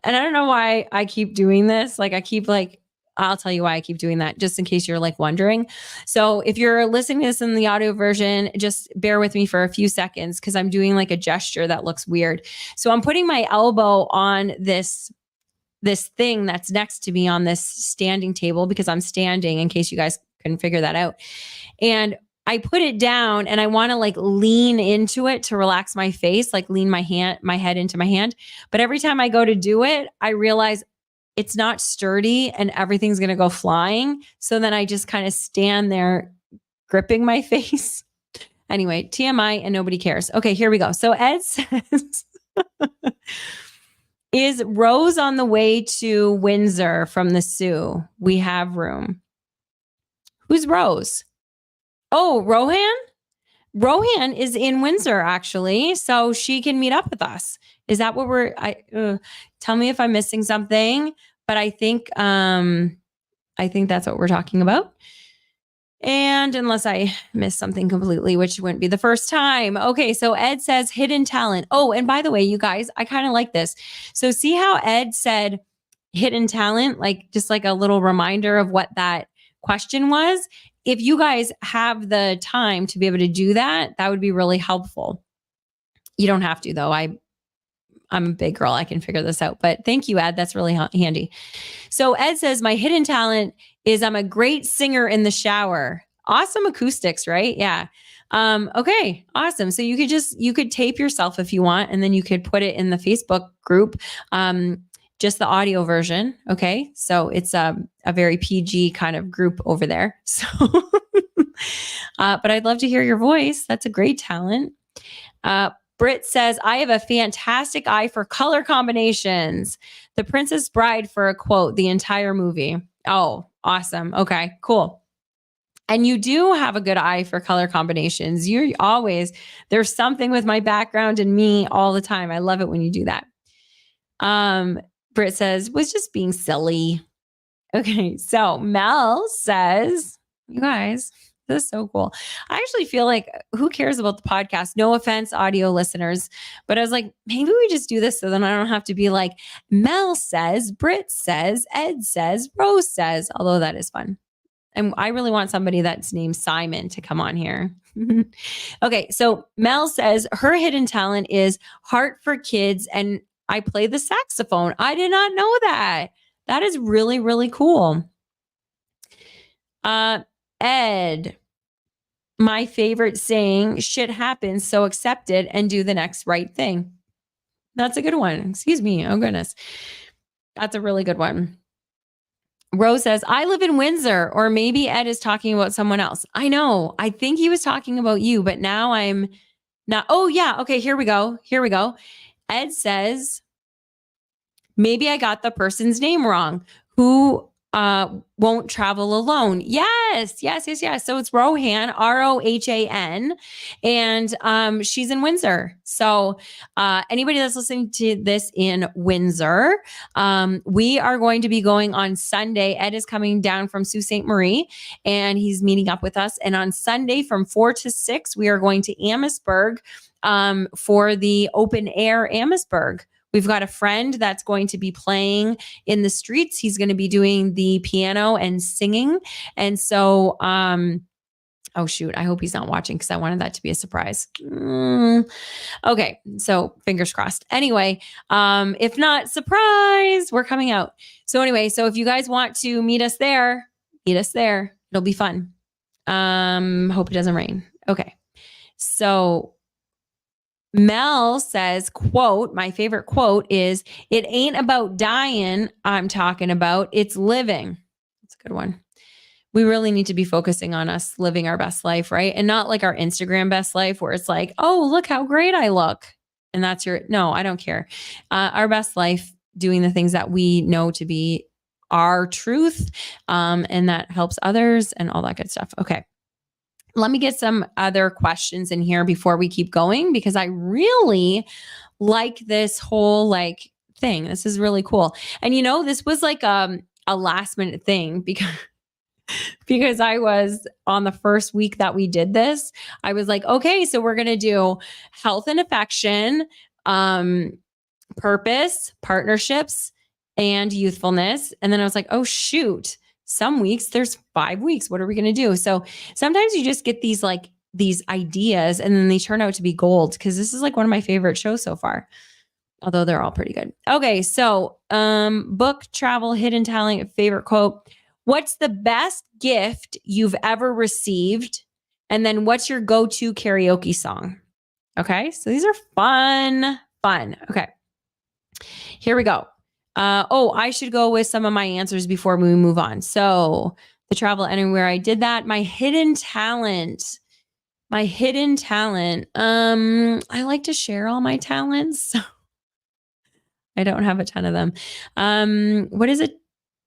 and I don't know why I keep doing this. Like I keep like, I'll tell you why I keep doing that, just in case you're like wondering. So if you're listening to this in the audio version, just bear with me for a few seconds because I'm doing like a gesture that looks weird. So I'm putting my elbow on this thing that's next to me on this standing table because I'm standing, in case you guys couldn't figure that out. And I put it down and I want to like lean into it to relax my face, like lean my head into my hand. But every time I go to do it, I realize it's not sturdy and everything's going to go flying. So then I just kind of stand there gripping my face. Anyway, TMI and nobody cares. Okay, here we go. So Ed says, Is Rose on the way to Windsor from the Sioux? We have room. Who's Rose? Oh, Rohan? Rohan is in Windsor, actually, so she can meet up with us. Is that what tell me if I'm missing something, but I think that's what we're talking about. And unless I missed something completely, which wouldn't be the first time. Okay, so Ed says hidden talent. Oh, and by the way, you guys, I kind of like this. So see how Ed said hidden talent, like just like a little reminder of what that question was. If you guys have the time to be able to do that, that would be really helpful. You don't have to, though. I'm a big girl. I can figure this out. But thank you, Ed. That's really handy. So Ed says, my hidden talent is I'm a great singer in the shower. Awesome acoustics, right? Yeah. Okay, awesome. So you could tape yourself if you want, and then you could put it in the Facebook group. Just the audio version. Okay. So it's a very PG kind of group over there. So, but I'd love to hear your voice. That's a great talent. Britt says, I have a fantastic eye for color combinations. The Princess Bride for a quote, the entire movie. Oh, awesome. Okay, cool. And you do have a good eye for color combinations. There's something with my background and me all the time. I love it when you do that. Britt says, was just being silly. Okay, so Mel says, you guys, this is so cool. I actually feel like who cares about the podcast? No offense, audio listeners. But I was like, maybe we just do this so then I don't have to be like, Mel says, Britt says, Ed says, Rose says, although that is fun. And I really want somebody that's named Simon to come on here. Okay, so Mel says her hidden talent is heart for kids, and I play the saxophone. I did not know that. That is really, really cool. Ed, my favorite saying, shit happens, so accept it and do the next right thing. That's a good one. Excuse me. Oh, goodness. That's a really good one. Rose says, I live in Windsor, or maybe Ed is talking about someone else. I know. I think he was talking about you, but now I'm not. Oh, yeah. Okay. Here we go. Ed says, maybe I got the person's name wrong. Who won't travel alone? Yes. So it's Rohan, Rohan, and she's in Windsor. So anybody that's listening to this in Windsor, we are going to be going on Sunday. Ed is coming down from Sault Ste. Marie, and he's meeting up with us. And on Sunday from 4 to 6, we are going to Amherstburg for the open air Amherstburg. We've got a friend that's going to be playing in the streets. He's going to be doing the piano and singing. And so, oh shoot, I hope he's not watching because I wanted that to be a surprise. Okay, so fingers crossed. Anyway, if not, surprise, we're coming out. So anyway, so if you guys want to meet us there. It'll be fun. Hope it doesn't rain. Okay, so Mel says, quote, my favorite quote is, it ain't about dying I'm talking about, it's living. That's a good one. We really need to be focusing on us living our best life, right? And not like our Instagram best life where it's like, oh, look how great I look. And that's no, I don't care. Our best life, doing the things that we know to be our truth, and that helps others and all that good stuff. Okay. Let me get some other questions in here before we keep going, because I really like this whole thing. This is really cool. And this was like a last minute thing because I was on the first week that we did this. I was like, okay, so we're going to do health and affection, purpose, partnerships, and youthfulness. And then I was like, oh shoot. Some weeks there's 5 weeks. What are we going to do? So sometimes you just get these ideas and then they turn out to be gold, because this is like one of my favorite shows so far, although they're all pretty good. Okay. So, book, travel, hidden talent, favorite quote. What's the best gift you've ever received? And then what's your go-to karaoke song? Okay. So these are fun. Okay. Here we go. I should go with some of my answers before we move on. So the travel anywhere, I did that. My hidden talent. I like to share all my talents. I don't have a ton of them. What is a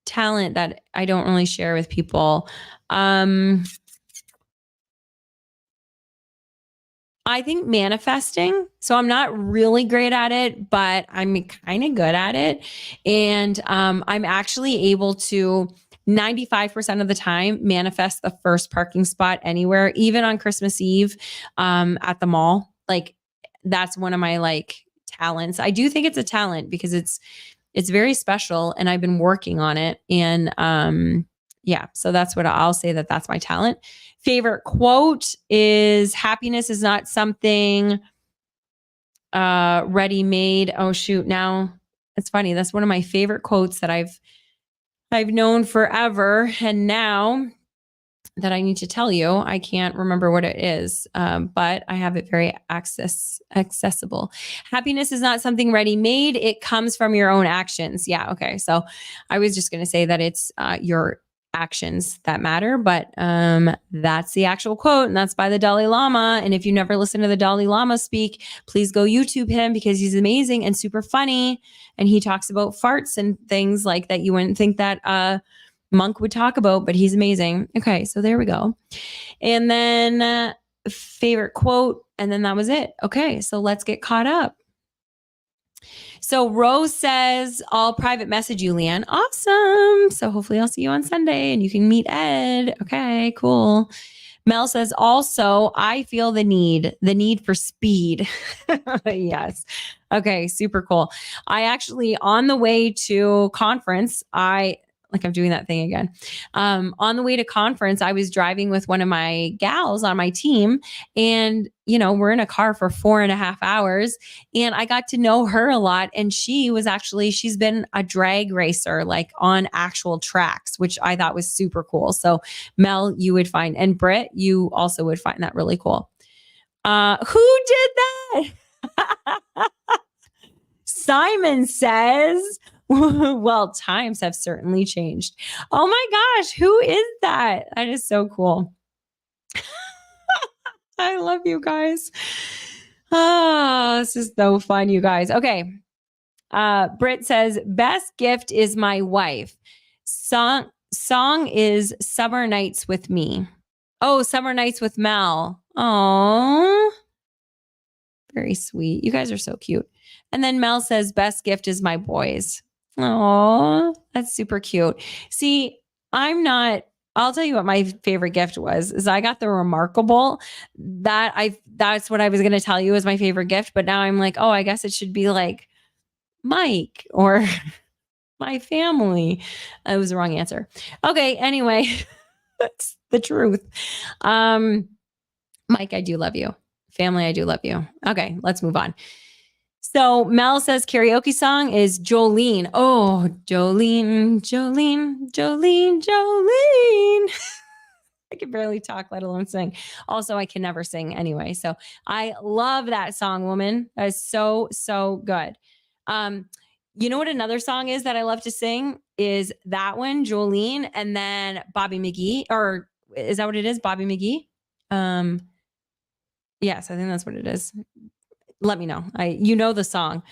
talent that I don't really share with people? Um, I think manifesting. So I'm not really great at it, but I'm kind of good at it. And I'm actually able to 95% of the time manifest the first parking spot anywhere, even on Christmas Eve at the mall. Like that's one of my like talents. I do think it's a talent because it's very special and I've been working on it. And yeah, so that's what I'll say that that's my talent. Favorite quote is happiness is not something ready made. Oh shoot, now it's funny. That's one of my favorite quotes that I've known forever and now that I need to tell you. I can't remember what it is, but I have it very accessible. Happiness is not something ready made. It comes from your own actions. Yeah. Okay. So I was just going to say that it's your actions that matter, but that's the actual quote, and that's by the Dalai Lama. And if you never listen to the Dalai Lama speak, please go YouTube him because he's amazing and super funny. And he talks about farts and things like that you wouldn't think that monk would talk about, but he's amazing. Okay, so there we go. And then favorite quote, and then that was it. Okay, so let's get caught up. So Rose says, I'll private message you, Leanne. Awesome. So hopefully I'll see you on Sunday and you can meet Ed. Okay, cool. Mel says, also, I feel the need for speed. Yes. Okay, super cool. I actually, on the way to conference, I'm doing that thing again. On the way to conference, I was driving with one of my gals on my team, and we're in a car for 4.5 hours, and I got to know her a lot. And she's been a drag racer, like on actual tracks, which I thought was super cool. So Mel, you would find, and Britt, you also would find that really cool. Who did that? Simon says, well, times have certainly changed. Oh my gosh, who is that? That is so cool. I love you guys. Oh, this is so fun, you guys. Okay. Britt says, best gift is my wife. Song is Summer Nights with Me. Oh, Summer Nights with Mel. Oh, very sweet. You guys are so cute. And then Mel says, best gift is my boys. Oh, that's super cute. See, I'll tell you what my favorite gift was, is I got the Remarkable. That's what I was going to tell you is my favorite gift. But now I'm like, oh, I guess it should be like Mike or my family. It was the wrong answer. Okay. Anyway, that's the truth. Mike, I do love you. Family, I do love you. Okay, let's move on. So Mel says karaoke song is Jolene. Oh, Jolene, Jolene, Jolene, Jolene. I can barely talk, let alone sing. Also, I can never sing anyway. So I love that song, woman. That is so, so good. You know what another song is that I love to sing is that one, Jolene, and then Bobby McGee, or is that what it is? Bobby McGee? Yes, I think that's what it is. Let me know. You know the song.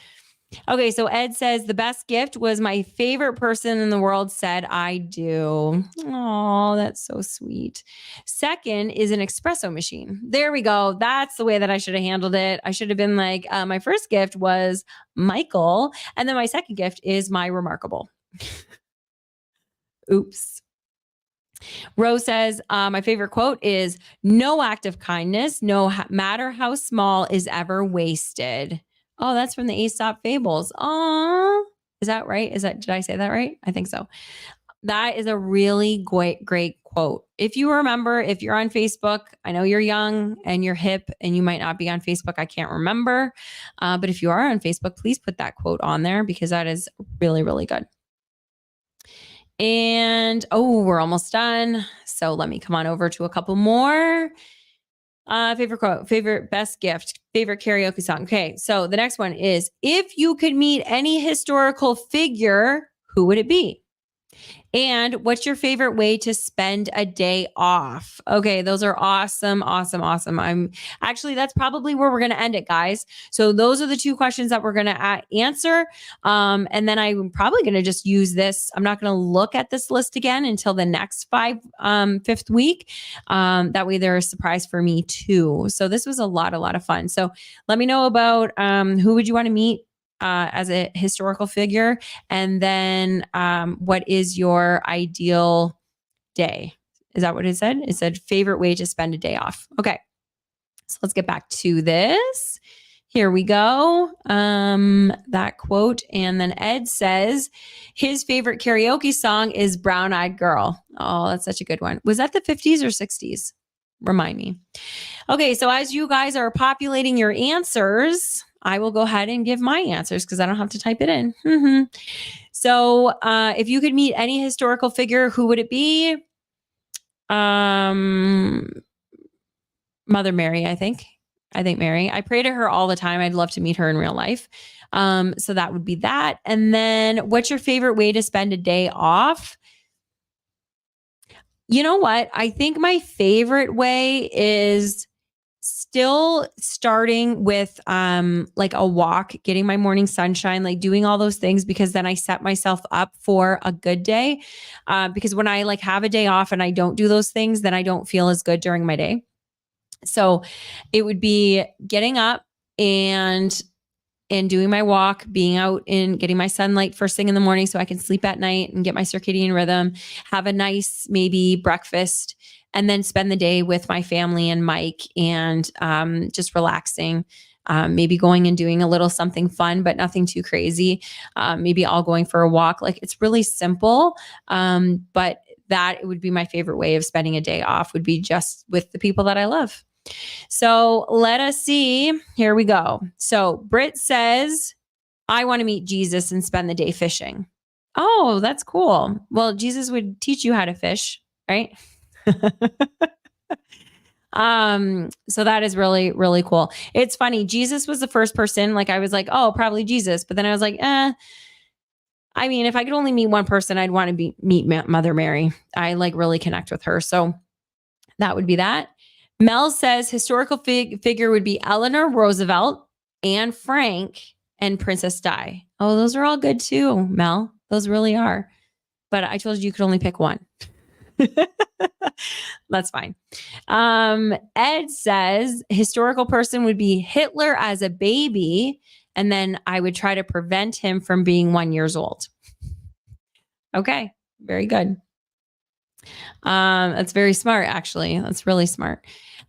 Okay, so Ed says the best gift was my favorite person in the world said I do. Oh, that's so sweet. Second is an espresso machine. There we go. That's the way that I should have handled it. I should have been like, my first gift was Michael, and then my second gift is my Remarkable. Oops. Rose says, my favorite quote is, no act of kindness, no matter how small, is ever wasted. Oh, that's from the Aesop Fables. Oh, is that right? Did I say that right? I think so. That is a really great quote. If you remember, if you're on Facebook, I know you're young and you're hip and you might not be on Facebook. I can't remember. But if you are on Facebook, please put that quote on there because that is really, really good. And we're almost done. So let me come on over to a couple more. Favorite quote, favorite best gift, favorite karaoke song. Okay, so the next one is, if you could meet any historical figure, who would it be? And what's your favorite way to spend a day off? Okay, those are awesome, awesome, awesome. That's probably where we're going to end it, guys. So those are the two questions that we're going to answer. And then I'm probably going to just use this. I'm not going to look at this list again until the next fifth week. That way they're a surprise for me too. So this was a lot of fun. So let me know about who would you want to meet as a historical figure, and then what is your ideal day? Is that what it said? It said favorite way to spend a day off. Okay, so let's get back to this. Here we go. That quote. And then Ed says his favorite karaoke song is Brown Eyed Girl. Oh, that's such a good one. Was that the 50s or 60s? Remind me. Okay, so as you guys are populating your answers, I will go ahead and give my answers because I don't have to type it in. So if you could meet any historical figure, who would it be? Mother Mary, I think. I think Mary. I pray to her all the time. I'd love to meet her in real life. So that would be that. And then what's your favorite way to spend a day off? You know what? I think my favorite way is still starting with like a walk, getting my morning sunshine, like doing all those things, because then I set myself up for a good day. Because when I like have a day off and I don't do those things, then I don't feel as good during my day. So it would be getting up and doing my walk, being out and getting my sunlight first thing in the morning so I can sleep at night and get my circadian rhythm, have a nice maybe breakfast, and then spend the day with my family and Mike and just relaxing. Maybe going and doing a little something fun, but nothing too crazy. Maybe all going for a walk. Like it's really simple, but that would be my favorite way of spending a day off, would be just with the people that I love. So let us see. Here we go. So Britt says, I want to meet Jesus and spend the day fishing. Oh, that's cool. Well, Jesus would teach you how to fish, right? So that is really, really cool. It's funny. Jesus was the first person, like I was like, oh, probably Jesus. But then I was like, I mean, if I could only meet one person, I'd want to meet Mother Mary. I like really connect with her. So that would be that. Mel says historical figure would be Eleanor Roosevelt, Anne Frank, and Princess Di. Oh, those are all good too, Mel. Those really are. But I told you could only pick one. That's fine. Ed says historical person would be Hitler as a baby, and then I would try to prevent him from being 1 year old. Okay, very good. That's very smart, actually. That's really smart.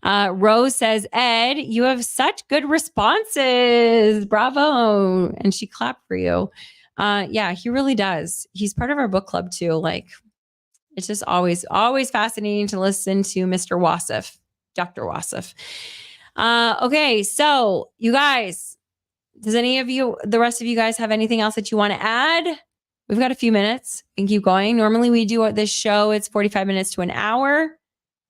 Rose says, Ed, you have such good responses. Bravo. And she clapped for you. Yeah, he really does. He's part of our book club too. Like, it's just always fascinating to listen to Mr. Wassif, Dr. Wassif. Okay, so you guys, does the rest of you guys have anything else that you want to add? We've got a few minutes and keep going. Normally we do this show, it's 45 minutes to an hour.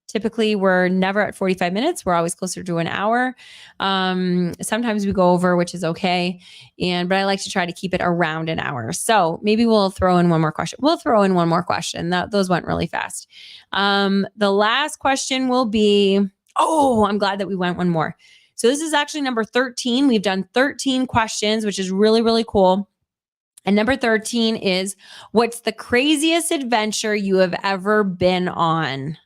Typically, we're never at 45 minutes. We're always closer to an hour. Sometimes we go over, which is okay. But I like to try to keep it around an hour. So maybe we'll throw in one more question. Those went really fast. The last question will be, I'm glad that we went one more. So this is actually number 13. We've done 13 questions, which is really, really cool. And number 13 is, what's the craziest adventure you have ever been on?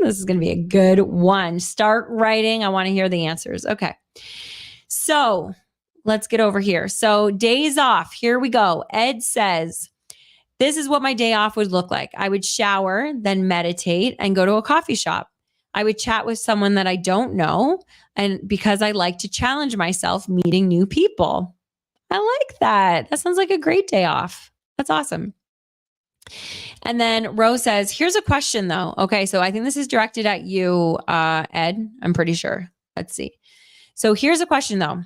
This is going to be a good one. Start writing. I want to hear the answers. Okay. So let's get over here. So days off. Here we go. Ed says, this is what my day off would look like. I would shower, then meditate and go to a coffee shop. I would chat with someone that I don't know. And because I like to challenge myself, meeting new people. I like that. That sounds like a great day off. That's awesome. And then Rose says, here's a question though. Okay. So I think this is directed at you, Ed. I'm pretty sure. Let's see. So here's a question though.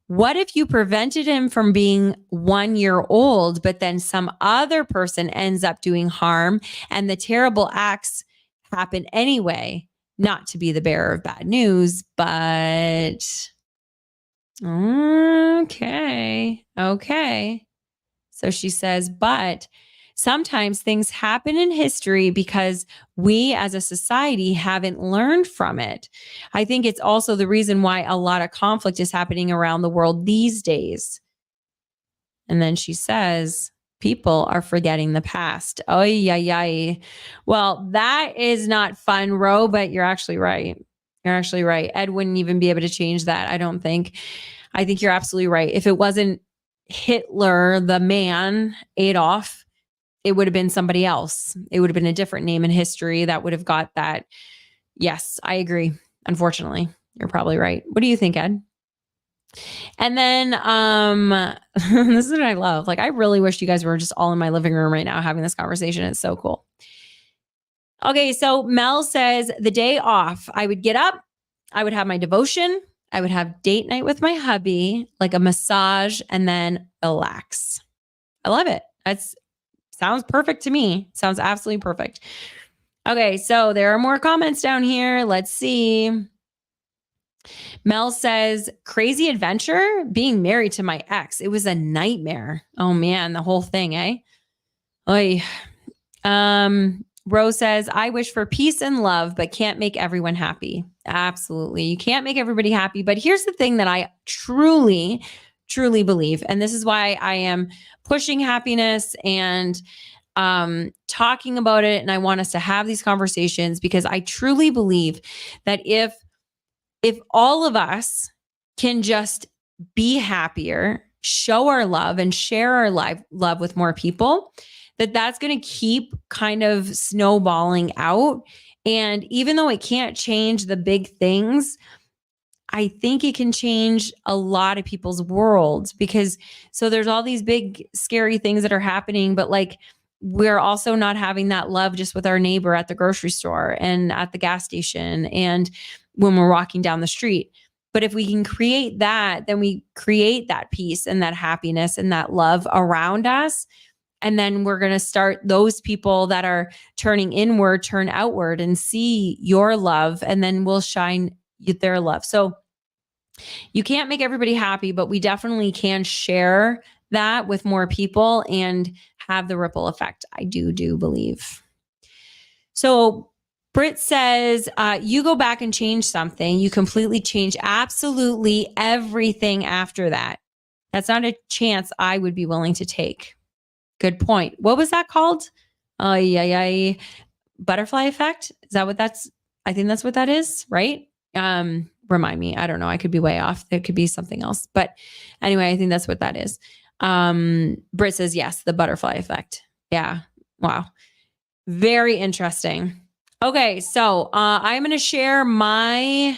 What if you prevented him from being 1 year old, but then some other person ends up doing harm and the terrible acts happen anyway? Not to be the bearer of bad news, but okay. So she says, but sometimes things happen in history because we as a society haven't learned from it. I think it's also the reason why a lot of conflict is happening around the world these days. And then she says, people are forgetting the past. Oh, yeah, yeah. Well, that is not fun, Ro, but you're actually right. You're actually right. Ed wouldn't even be able to change that, I don't think. I think you're absolutely right. If it wasn't Hitler, the man, Adolf, it would have been somebody else. It would have been a different name in history that would have got that. Yes, I agree. Unfortunately, you're probably right. What do you think, Ed? And then this is what I love. Like, I really wish you guys were just all in my living room right now having this conversation. It's so cool. Okay, so Mel says the day off, I would get up, I would have my devotion, I would have date night with my hubby, like a massage, and then relax. I love it. That's sounds perfect to me. Sounds absolutely perfect. Okay, so there are more comments down here. Let's see. Mel says, crazy adventure being married to my ex. It was a nightmare. Oh man, the whole thing, eh? Oy. Rose says, I wish for peace and love, but can't make everyone happy. Absolutely. You can't make everybody happy. But here's the thing that I truly, truly believe. And this is why I am pushing happiness and talking about it. And I want us to have these conversations because I truly believe that if all of us can just be happier, show our love and share our love with more people, that's going to keep kind of snowballing out. And even though it can't change the big things, I think it can change a lot of people's worlds because so there's all these big scary things that are happening, but like we're also not having that love just with our neighbor at the grocery store and at the gas station and when we're walking down the street. But if we can create that, then we create that peace and that happiness and that love around us. And then we're going to start those people that are turning inward, turn outward and see your love. And then we'll shine their love. So you can't make everybody happy, but we definitely can share that with more people and have the ripple effect. I do believe. So Britt says, you go back and change something. You completely change absolutely everything after that. That's not a chance I would be willing to take. Good point. What was that called? Butterfly effect? Is that what that's? I think that's what that is, right? Remind me. I don't know. I could be way off. It could be something else. But anyway, I think that's what that is. Britt says, yes, the butterfly effect. Yeah. Wow. Very interesting. Okay. So I'm going to share my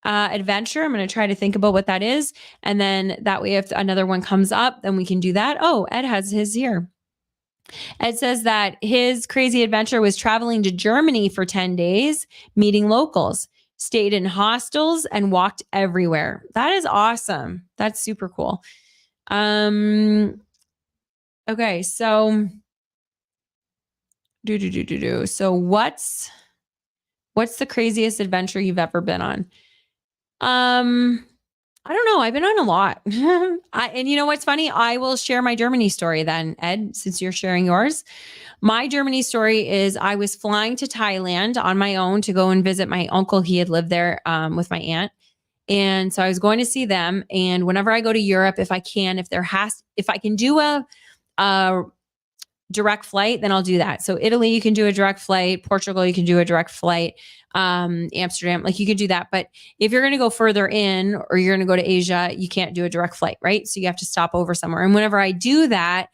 adventure. I'm going to try to think about what that is. And then that way, if another one comes up, then we can do that. Oh, Ed has his here. Ed says that his crazy adventure was traveling to Germany for 10 days, meeting locals, stayed in hostels and walked everywhere. That is awesome. That's super cool. Okay. So So what's the craziest adventure you've ever been on? I don't know. I've been on a lot. And you know what's funny? I will share my Germany story then, Ed, since you're sharing yours. My Germany story is I was flying to Thailand on my own to go and visit my uncle. He had lived there with my aunt. And so I was going to see them. And whenever I go to Europe, if I can, if I can do a direct flight, then I'll do that. So Italy, you can do a direct flight. Portugal, you can do a direct flight. Amsterdam, like you can do that. But if you're going to go further in or you're going to go to Asia, you can't do a direct flight, right? So you have to stop over somewhere. And whenever I do that,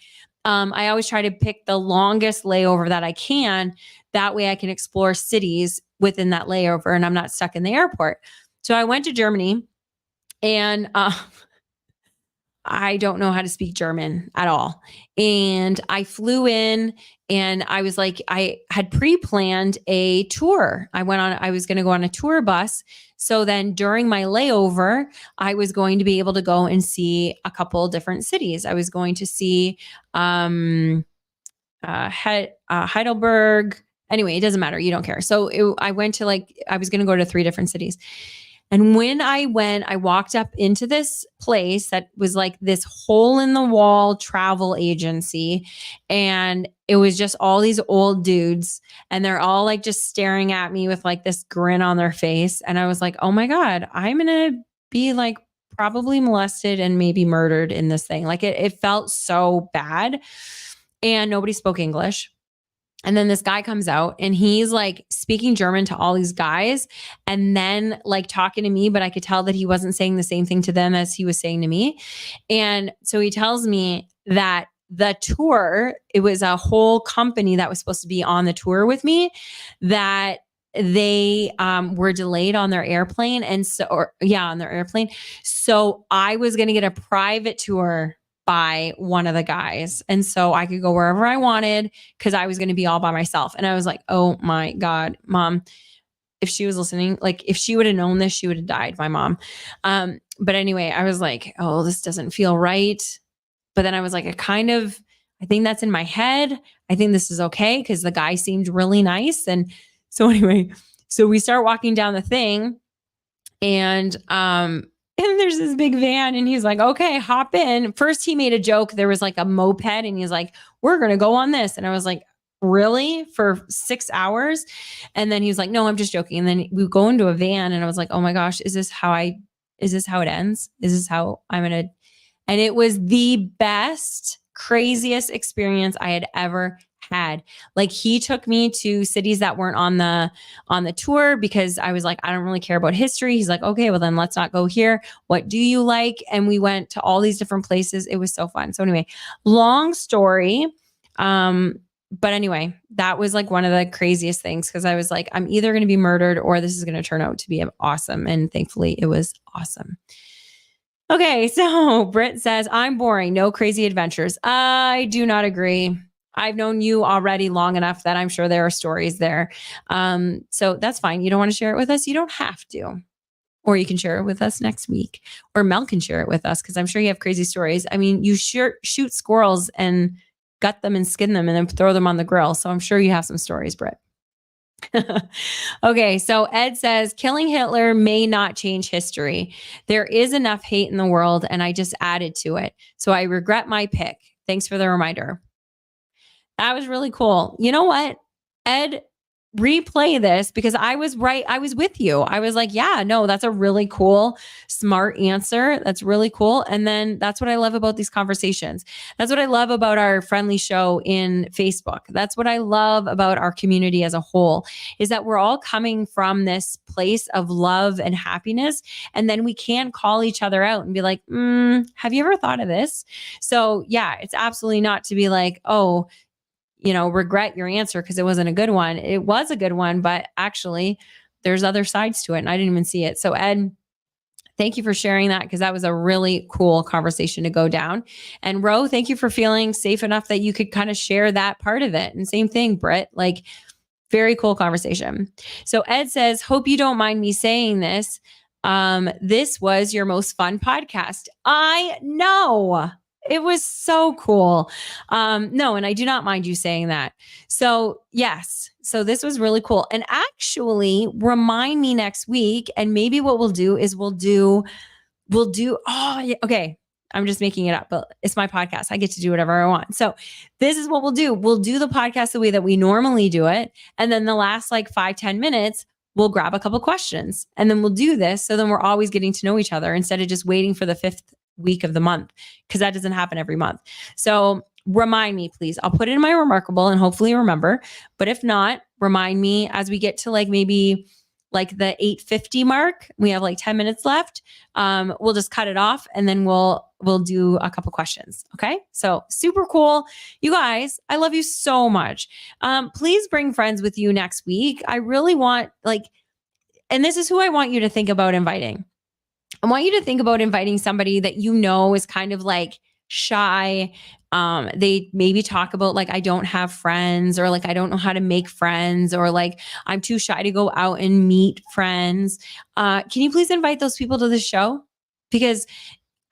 I always try to pick the longest layover that I can. That way I can explore cities within that layover and I'm not stuck in the airport. So I went to Germany and I don't know how to speak German at all. And I flew in and I was like, I had pre-planned a tour. I was going to go on a tour bus. So then during my layover, I was going to be able to go and see a couple different cities. I was going to see Heidelberg. Anyway, it doesn't matter. You don't care. So I went to I was going to go to 3 different cities. And when I went, I walked up into this place that was like this hole in the wall travel agency. And it was just all these old dudes, and they're all like just staring at me with like this grin on their face. And I was like, oh my God, I'm going to be like probably molested and maybe murdered in this thing. Like it felt so bad. And nobody spoke English. And then this guy comes out and he's like speaking German to all these guys and then like talking to me, but I could tell that he wasn't saying the same thing to them as he was saying to me. And so he tells me that the tour, it was a whole company that was supposed to be on the tour with me, that they were delayed on their airplane. And so, on their airplane. So I was going to get a private tour by one of the guys. And so I could go wherever I wanted because I was going to be all by myself. And I was like, oh my God, Mom, if she was listening, like if she would have known this, she would have died, my mom. But anyway, I was like, oh, this doesn't feel right. But then I was like, I think that's in my head. I think this is okay because the guy seemed really nice. And so anyway, so we start walking down the thing and there's this big van and he's like, okay, hop in. First he made a joke. There was like a moped and he's like, we're going to go on this. And I was like, really? For 6 hours? And then he was like, no, I'm just joking. And then we go into a van and I was like, oh my gosh, is this how it ends? Is this how I'm going to, and it was the best, craziest experience I had ever had. Like he took me to cities that weren't on the tour because I was like, I don't really care about history. He's like, okay, well then let's not go here. What do you like? And we went to all these different places. It was so fun. So anyway, long story. But anyway, that was like one of the craziest things because I was like, I'm either going to be murdered or this is going to turn out to be awesome. And thankfully it was awesome. Okay, so Britt says, I'm boring. No crazy adventures. I do not agree. I've known you already long enough that I'm sure there are stories there. So that's fine. You don't want to share it with us? You don't have to. Or you can share it with us next week. Or Mel can share it with us because I'm sure you have crazy stories. I mean, you shoot squirrels and gut them and skin them and then throw them on the grill. So I'm sure you have some stories, Britt. Okay, so Ed says, killing Hitler may not change history. There is enough hate in the world, and I just added to it. So I regret my pick. Thanks for the reminder. That was really cool. You know what, Ed? Replay this because I was right. I was with you. I was like, yeah, no, that's a really cool, smart answer. That's really cool. And then that's what I love about these conversations. That's what I love about our Friend Leigh Show in Facebook. That's what I love about our community as a whole is that we're all coming from this place of love and happiness. And then we can call each other out and be like, have you ever thought of this? So yeah, it's absolutely not to be like, oh, regret your answer because it wasn't a good one. It was a good one, but actually there's other sides to it and I didn't even see it. So Ed, thank you for sharing that because that was a really cool conversation to go down. And Ro, thank you for feeling safe enough that you could kind of share that part of it. And same thing, Britt, like very cool conversation. So Ed says, hope you don't mind me saying this. This was your most fun podcast. I know. It was so cool. No, and I do not mind you saying that. So yes, so this was really cool. And actually remind me next week. And maybe what we'll do is we'll do, okay. I'm just making it up, but it's my podcast. I get to do whatever I want. So this is what we'll do. We'll do the podcast the way that we normally do it. And then the last like 5-10 minutes, we'll grab a couple questions and then we'll do this. So then we're always getting to know each other instead of just waiting for the 5th week of the month because that doesn't happen every month. So remind me, please. I'll put it in my remarkable and hopefully remember. But if not, remind me as we get to like maybe like the 8:50 mark. We have like 10 minutes left. We'll just cut it off and then we'll do a couple questions. Okay. So super cool. You guys, I love you so much. Please bring friends with you next week. I really want and this is who I want you to think about inviting. I want you to think about inviting somebody that you know is kind of like shy. They maybe talk about like, I don't have friends or like, I don't know how to make friends or like, I'm too shy to go out and meet friends. Can you please invite those people to the show? Because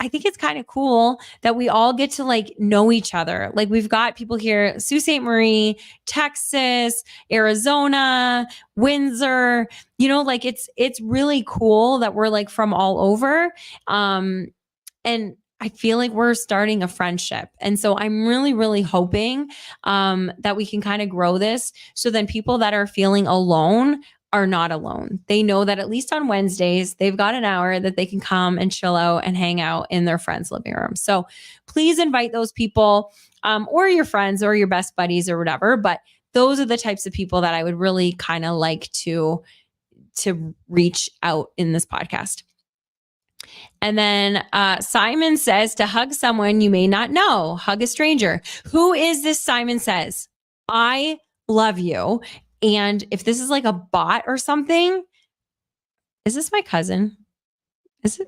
I think it's kind of cool that we all get to like know each other. Like we've got people here, Sault Ste. Marie, Texas, Arizona, Windsor, like it's really cool that we're like from all over. And I feel like we're starting a friendship. And so I'm really, really hoping that we can kind of grow this so then people that are feeling alone are not alone. They know that at least on Wednesdays, they've got an hour that they can come and chill out and hang out in their friend's living room. So please invite those people or your friends or your best buddies or whatever. But those are the types of people that I would really kind of like to reach out in this podcast. And then Simon says to hug someone you may not know, hug a stranger. Who is this Simon says? I love you. And if this is like a bot or something, is this my cousin? Is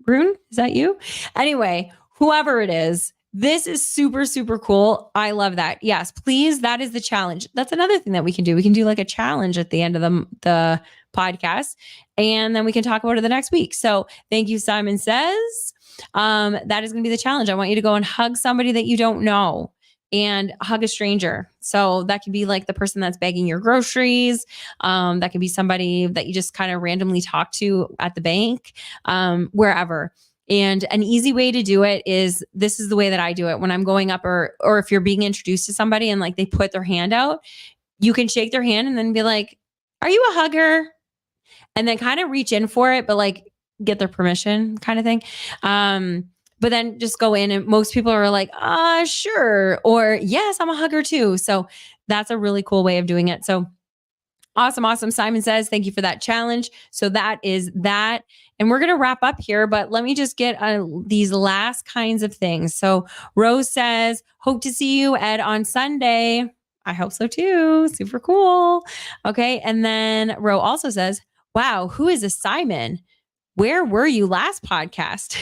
Rune? Is that you? Anyway, whoever it is, this is super, super cool. I love that. Yes, please. That is the challenge. That's another thing that we can do. We can do like a challenge at the end of the podcast, and then we can talk about it the next week. So thank you, Simon says. That is going to be the challenge. I want you to go and hug somebody that you don't know and hug a stranger. So that could be like the person that's bagging your groceries. That could be somebody that you just kind of randomly talk to at the bank, wherever. And an easy way to do it is, this is the way that I do it when I'm going up, or if you're being introduced to somebody and like they put their hand out, you can shake their hand and then be like, "Are you a hugger?" And then kind of reach in for it, but like get their permission kind of thing. But then just go in, and most people are like, sure. Or yes, I'm a hugger too. So that's a really cool way of doing it. So awesome. Simon says, thank you for that challenge. So that is that. And we're going to wrap up here, but let me just get these last kinds of things. So Rose says, hope to see you, Ed, on Sunday. I hope so too. Super cool. Okay. And then Ro also says, wow, who is this Simon? Where were you last podcast?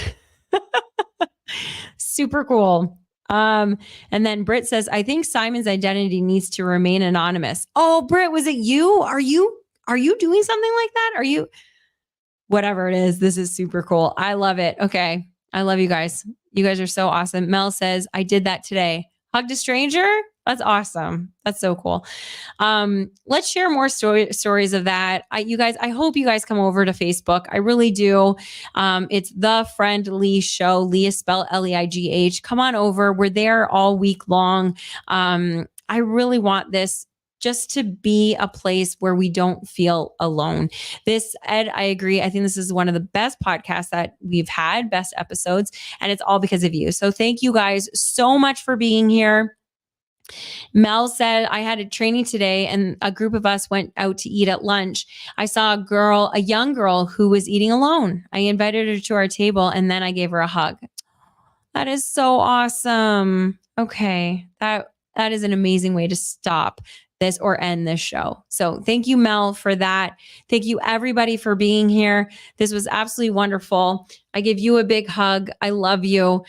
Super cool. And then Britt says, I think Simon's identity needs to remain anonymous. Oh, Britt, was it you? Are you doing something like that? Are you, whatever it is, this is super cool. I love it. Okay. I love you guys. You guys are so awesome. Mel says, I did that today. Hugged a stranger? That's awesome. That's so cool. Let's share more stories of that. I hope you guys come over to Facebook. I really do. It's the Friend Leigh Show. Leigh is spelled Leigh. Come on over. We're there all week long. I really want this just to be a place where we don't feel alone. This, Ed, I agree. I think this is one of the best podcasts that we've had, best episodes, and it's all because of you. So thank you guys so much for being here. Mel said, I had a training today and a group of us went out to eat at lunch. I saw a young girl who was eating alone. I invited her to our table and then I gave her a hug. That is so awesome. Okay. That is an amazing way to stop this or end this show. So thank you, Mel, for that. Thank you, everybody, for being here. This was absolutely wonderful. I give you a big hug. I love you.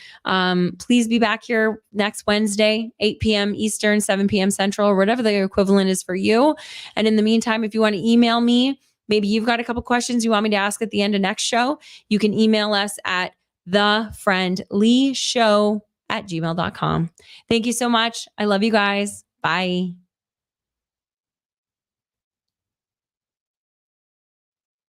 Please be back here next Wednesday, 8 p.m. Eastern, 7 p.m. Central, or whatever the equivalent is for you. And in the meantime, if you want to email me, maybe you've got a couple questions you want me to ask at the end of next show, you can email us at thefriendleishow@gmail.com. Thank you so much. I love you guys. Bye.